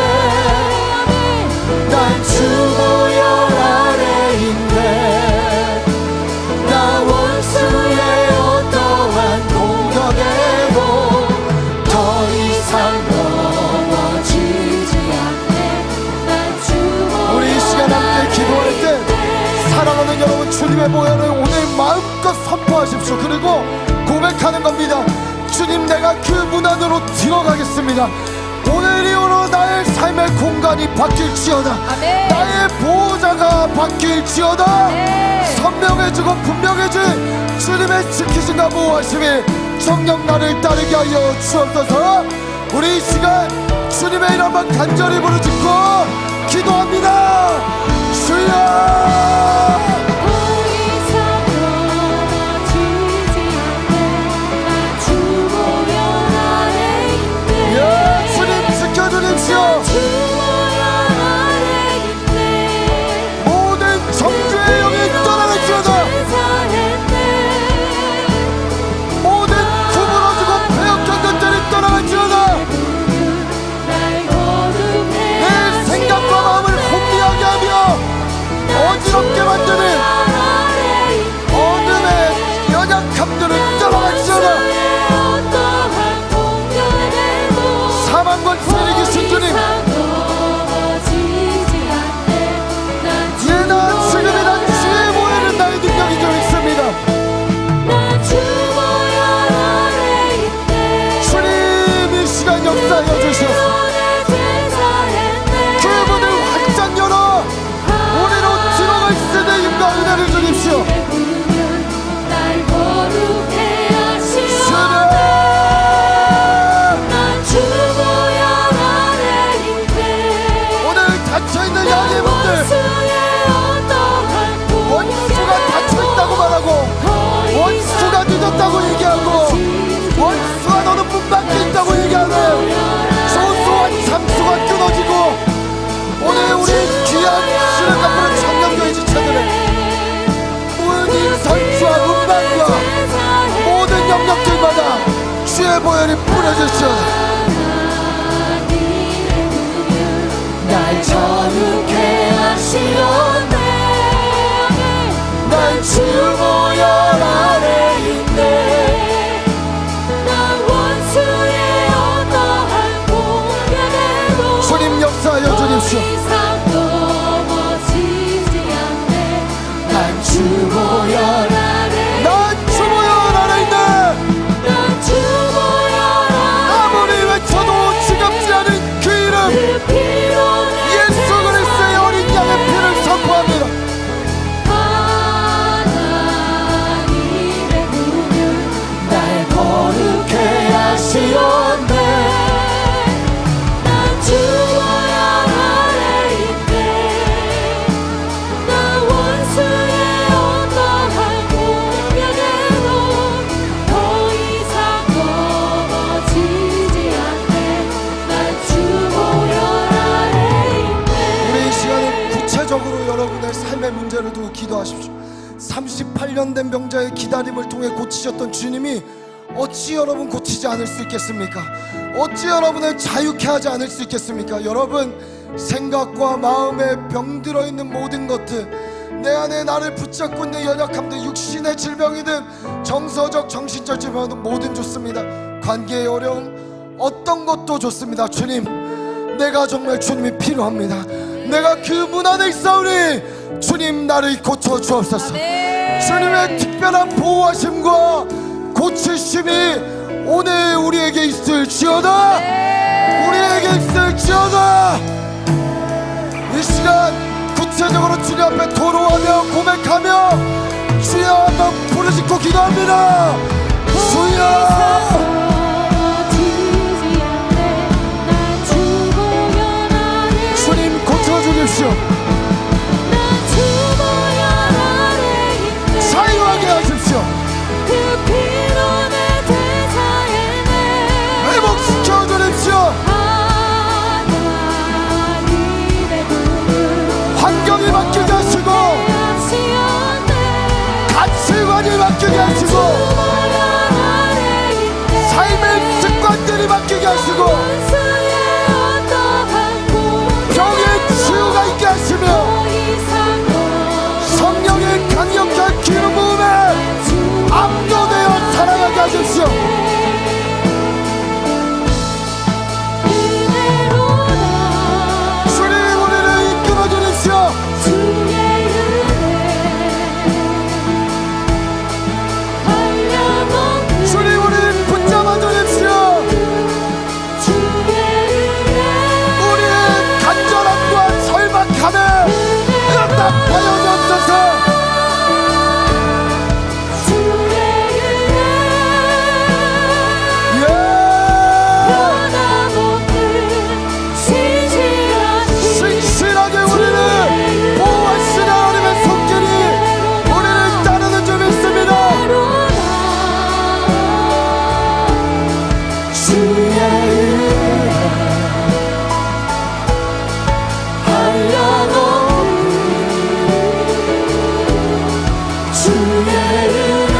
난 주 보혈 아래 있네. 나 원수의 어떠한 공격에도 더 이상 넘어지지 않네. 난 주 보혈 우리 이 시간 함께 기도할 때 사랑하는 여러분, 주님의 보혈을 오늘 마음껏 선포하십시오. 그리고 고백하는 겁니다. 주님, 내가 그 문 안으로 들어가겠습니다. 오늘 이후로 나의 삶의 공간이 바뀔지어다. 아멘. 나의 보호자가 바뀔지어다. 네. 선명해지고 분명해진 주님의 지키신가 보호하심이 정녕 나를 따르게 하여 주옵소서. 우리 이 시간 주님의 이름만 간절히 부르짖고 기도합니다. 주여, 더 이상 넘어지지 않네. 난 주 보혈 아래 있네. 주님 지켜주십시오. 주 보혈 아래 있네. 모든 정죄의 영이 떠나갈지어다. 죄 사했네. 모든 구부러지고 패역한 것들이 떠나갈지어다. 날 거룩해 내 생각과 마음을 혼미하게 하며 어지럽게 만드는 온전히 뿌려주시오. 날 거룩해 하시오네. 난 주보혈 아래 있네. 난 원수의 어떠한 공격에도 주님 역사하여 주십시오. 더 이상 넘어지지 않네. 난 주보혈 아래 난 주보혈 아래 있네. 난 주보혈 아래 아무리 외쳐도 지겹지 않은 그 이름 그 피로 내 예수 그리스도의 어린 양의 피를 선포합니다. 하나님의 눈은 날 거룩해 하시오네. 난 주보혈 아래 있네. 난 원수의 어떠한 공격에도 더 이상 넘어지지 않네. 난 주보혈 아래 있네. 우리 이 시간은 구체적으로 여러분의 삶의 문제를 두고 기도하십시오. 38년 된 병자의 기다림을 통해 고치셨던 주님이 어찌 여러분 고치지 않을 수 있겠습니까? 어찌 여러분을 자유케 하지 않을 수 있겠습니까? 여러분 생각과 마음에 병들어 있는 모든 것들, 내 안에 나를 붙잡고 있는 연약함들, 육신의 질병이든 정서적 정신적 질병이든 뭐든 좋습니다. 관계의 어려움 어떤 것도 좋습니다. 주님, 내가 정말 주님이 필요합니다. 내가 그 문 안에 있사오니 주님 나를 고쳐 주옵소서. 주님의 특별한 보호하심과 고치심이 오늘 우리에게 있을지어다. 우리에게 있을지어다. 이 시간 구체적으로 주님 앞에 토로하며 고백하며 주여 한번 부르짖고 기도합니다. 주여, 넘어지지 않네. 난 주보혈 아래 주님 고쳐주십시오. 난 주보혈 아래 있네. 자유하게 하십시오. 그 피로 내 대사에네. 회복시켜 주십시오. 하나님의 눈은 환경이 바뀌게 하시고 하시오네. 가치관이 바뀌게 하시고 주보혈 아래 있네. 삶의 습관들이 바뀌게 하시고 원수의 어떠한 공격에도 병의 치유가 있게 하시며 더 이상 넘어지지 성령의 강력한 기름 부음에 압도되어 살아가게 하십시오. 은혜로다. 주님 우리를 이끌어 주십시오. 주의 은혜 한량없는 주님 우리를 붙잡아 주십시오. 주의 은혜 우리의 간절함과 절박함에 응답하여 주옵소서. 주의 은혜 예. 변함없는 신실하신 신실하게 우리를 보호하시는 하나님의 손길이 우리를 따르는 줄 믿습니다. 주의 은혜 한량없는 주의 은혜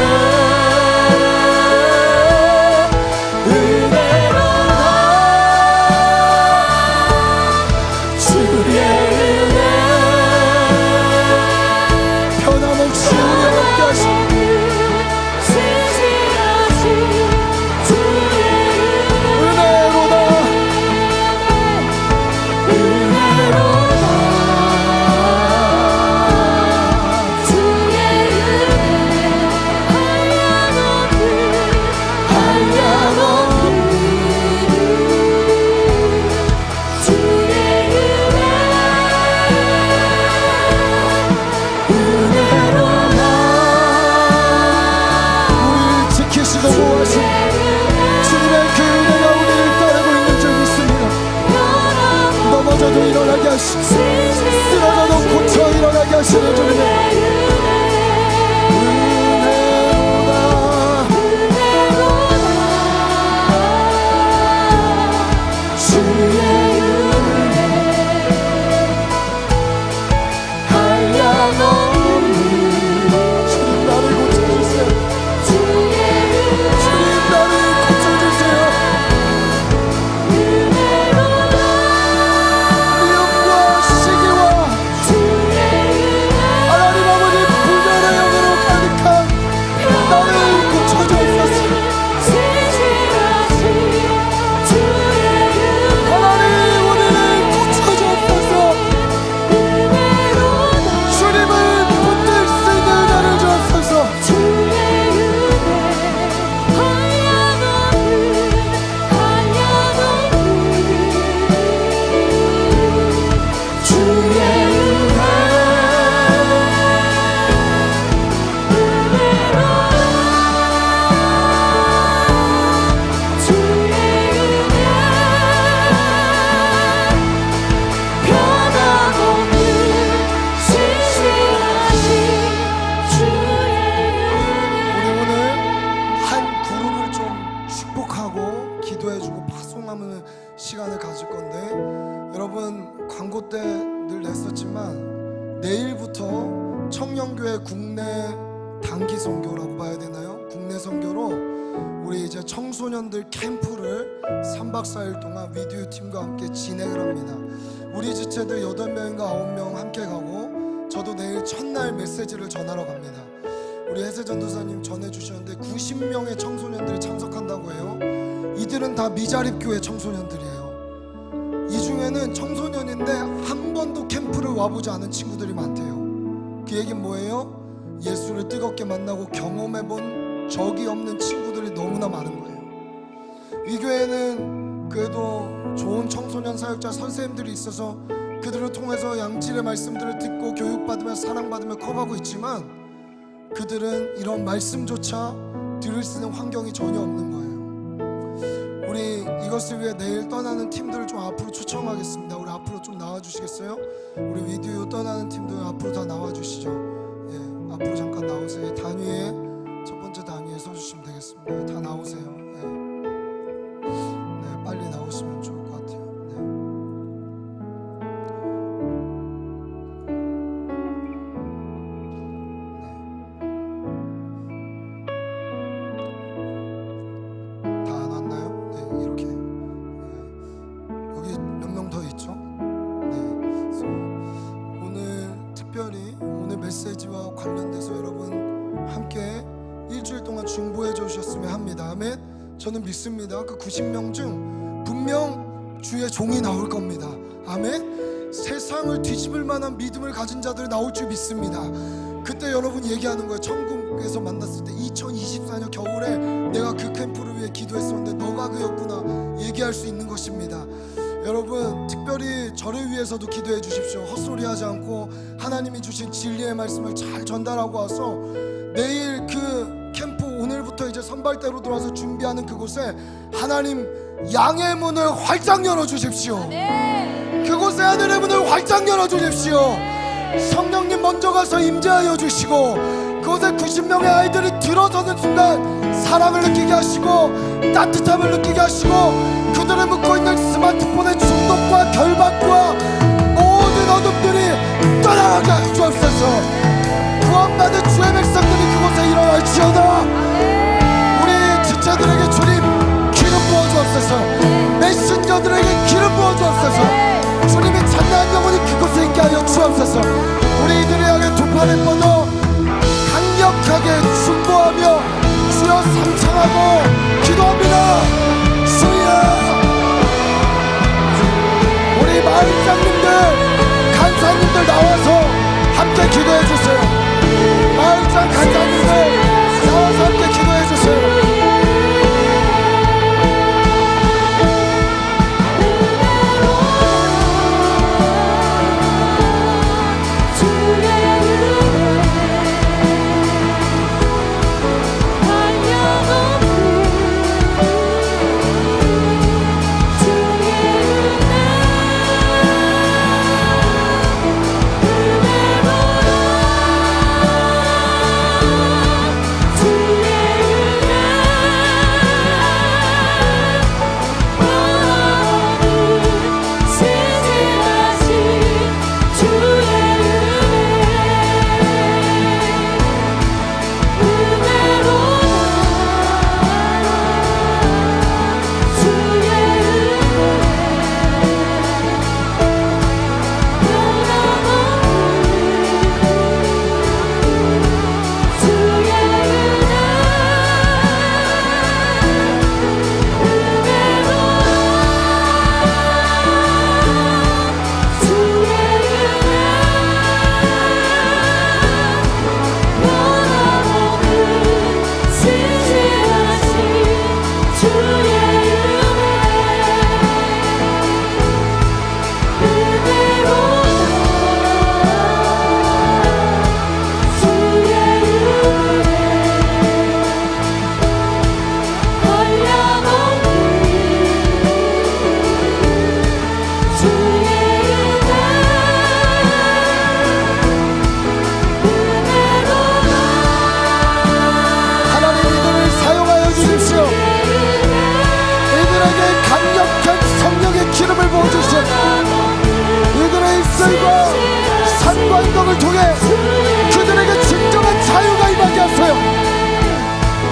은혜로다. 주의 은혜 변함없이 우리와 함께 하시고 신실하신 주의 은혜로다. 은혜로다. 주의 은혜 한량없는 주의 은혜로다. 우리를 지키시고 보호하신 주님의 그 은혜가 우리를 따르고 있는 줄 믿습니다. 넘어져도 일어나게 하시고 쓰러져도 고쳐 일어나게 하시는 주님의 은혜로다. 주의 한량없는 주님 나를 고쳐주세요. 주의 주님 나를 고쳐주세요. 인내선교로 우리 이제 청소년들 캠프를 3박 4일 동안 위디오 팀과 함께 진행을 합니다. 우리 지체들 8명인가 9명 함께 가고, 저도 내일 첫날 메시지를 전하러 갑니다. 우리 해세 전도사님 전해주셨는데 90명의 청소년들이 참석한다고 해요. 이들은 다 미자립교회 청소년들이에요. 이 중에는 청소년인데 한 번도 캠프를 와보지 않은 친구들이 많대요. 그 얘기는 뭐예요? 예수를 뜨겁게 만나고 경험해본 적이 없는 친구들이 너무나 많은 거예요. 이 교회는 그래도 좋은 청소년 사역자 선생님들이 있어서 그들을 통해서 양질의 말씀들을 듣고 교육받으며 사랑받으며 커가고 있지만, 그들은 이런 말씀조차 들을 수 있는 환경이 전혀 없는 거예요. 우리 이것을 위해 내일 떠나는 팀들을 좀 앞으로 초청하겠습니다. 우리 앞으로 좀 나와주시겠어요? 우리 위디오 떠나는 팀들 앞으로 다 나와주시죠. 예, 앞으로 잠깐 나오세요. 단위에 첫 번째 단위에 서주시면 되겠습니다. 다 나오세요. 예. 네, 빨리 나오시면 좋을 것 같아요. 네. 다 안 왔나요? 네, 이렇게. 네. 여기 몇 명 더 있죠? 네. 그래서 오늘 특별히 오늘 메시지와 관련돼서 여러분 함께 일주일 동안 중보해 주셨으면 합니다. 아멘. 저는 믿습니다. 그 90명 중 분명 주의 종이 나올 겁니다. 아멘. 세상을 뒤집을 만한 믿음을 가진 자들이 나올 줄 믿습니다. 그때 여러분 얘기하는 거예요. 천국에서 만났을 때 2024년 겨울에 내가 그 캠프를 위해 기도했었는데 너가 그였구나 얘기할 수 있는 것입니다. 여러분 특별히 저를 위해서도 기도해 주십시오. 헛소리하지 않고 하나님이 주신 진리의 말씀을 잘 전달하고 와서 내일 그 캠프 오늘부터 이제 선발대로 들어와서 준비하는 그곳에 하나님 양의 문을 활짝 열어주십시오. 그곳에 하늘의 문을 활짝 열어주십시오. 성령님 먼저 가서 임재하여 주시고 그곳에 90명의 아이들이 들어서는 순간 사랑을 느끼게 하시고 따뜻함을 느끼게 하시고 그들을 묶고 있는 스마트폰의 중독과 결박과 모든 어둠들이 떠나가게 하여 주옵소서. 구원받은 주의 백성들이 그곳에 일어날지어다. 우리 지체들에게 주님 기름 부어주옵소서. 메신저들에게 기름 부어주옵소서. 주님의 찬양한 영혼이 그곳에 있게 하여 주옵소서. 우리 이들을 향해 두 팔을 뻗어 강력하게 중보하며 주여 삼창하고 기도합니다. 주여. 우리 마을장님들 간사님들 나와서 함께 기도해 주세요. 마을장 간사님들 나와서 함께 기도해 주세요.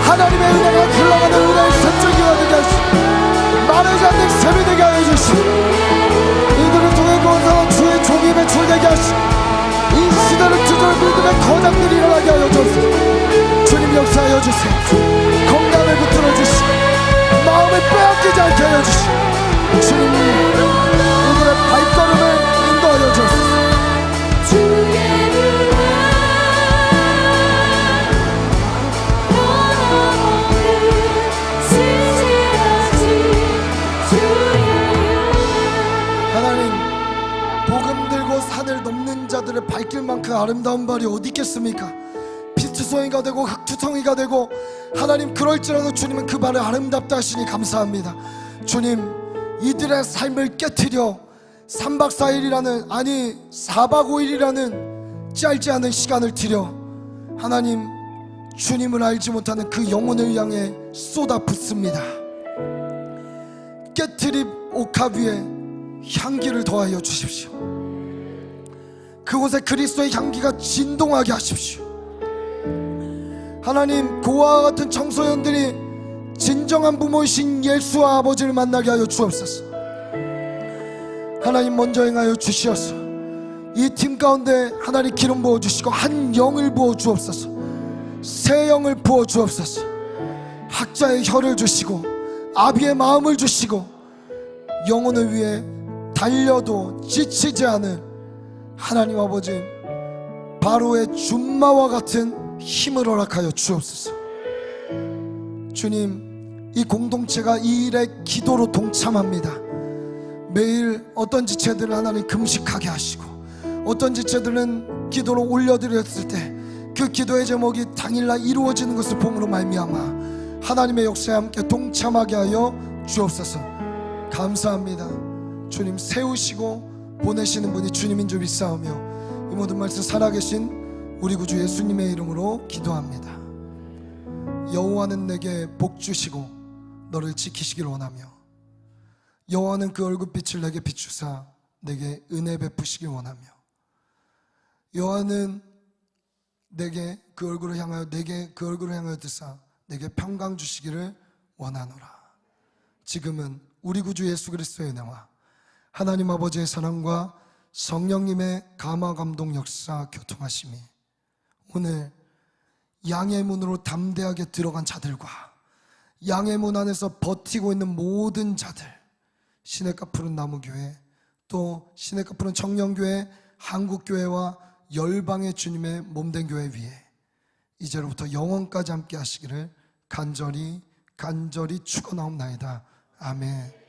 하나님의 은혜가 흘러가는 은혜의 샘줄기가 되게 하시고 마르지 않는 샘이 되게 하여 주시고 이들을 통해 구원사 주의 종이 배출되게 하시고 이 시대를 주저할 믿음의 거장들이 일어나게 하여 주세요. 주님 역사하여 주세요. 건강을 붙들어 주시고 마음을 빼앗기지 않게 하여 주시고 주님 이들의 발걸음을 인도하여 주세요. 하나님, 복음 들고 산을 넘는 자들의 발길만큼 아름다운 발이 어디 있겠습니까? 피투성이가 되고 흙투성이가 되고 하나님 그럴지라도 주님은 그 발을 아름답다 하시니 감사합니다. 주님 이들의 삶을 깨트려 3박 4일이라는 아니 4박 5일이라는 짧지 않은 시간을 들여 하나님 주님을 알지 못하는 그 영혼을 향해 쏟아붓습니다. 깨트립 옥합 위에 향기를 더하여 주십시오. 그곳에 그리스도의 향기가 진동하게 하십시오. 하나님 고아와 같은 청소년들이 진정한 부모이신 예수와 아버지를 만나게 하여 주옵소서. 하나님 먼저 행하여 주시옵소서. 이 팀 가운데 하나님 기름 부어주시고 한 영을 부어주옵소서. 새 영을 부어주옵소서. 학자의 혀를 주시고 아비의 마음을 주시고 영혼을 위해 달려도 지치지 않은 하나님 아버지 바로의 준마와 같은 힘을 허락하여 주옵소서. 주님 이 공동체가 이 일에 기도로 동참합니다. 매일 어떤 지체들은 하나님 금식하게 하시고 어떤 지체들은 기도로 올려드렸을 때 그 기도의 제목이 당일날 이루어지는 것을 봄으로 말미암아 하나님의 역사에 함께 동참하게 하여 주옵소서. 감사합니다. 주님 세우시고 보내시는 분이 주님인 줄 믿사오며 이 모든 말씀 살아계신 우리 구주 예수님의 이름으로 기도합니다. 여호와는 내게 복 주시고 너를 지키시길 원하며 여호와는 그 얼굴빛을 내게 비추사 내게 은혜 베푸시길 원하며 여호와는 내게 그 얼굴을 향하여 드사 내게 평강 주시기를 원하노라. 지금은 우리 구주 예수 그리스도의 은혜와 하나님 아버지의 사랑과 성령님의 감화 감동 역사 교통하심이 오늘 양의 문으로 담대하게 들어간 자들과 양의 문 안에서 버티고 있는 모든 자들, 시냇가 푸른 나무교회 또 시냇가 푸른 청년교회 한국교회와 열방의 주님의 몸된 교회 위에 이제로부터 영원까지 함께 하시기를 간절히 축원하옵나이다. 아멘.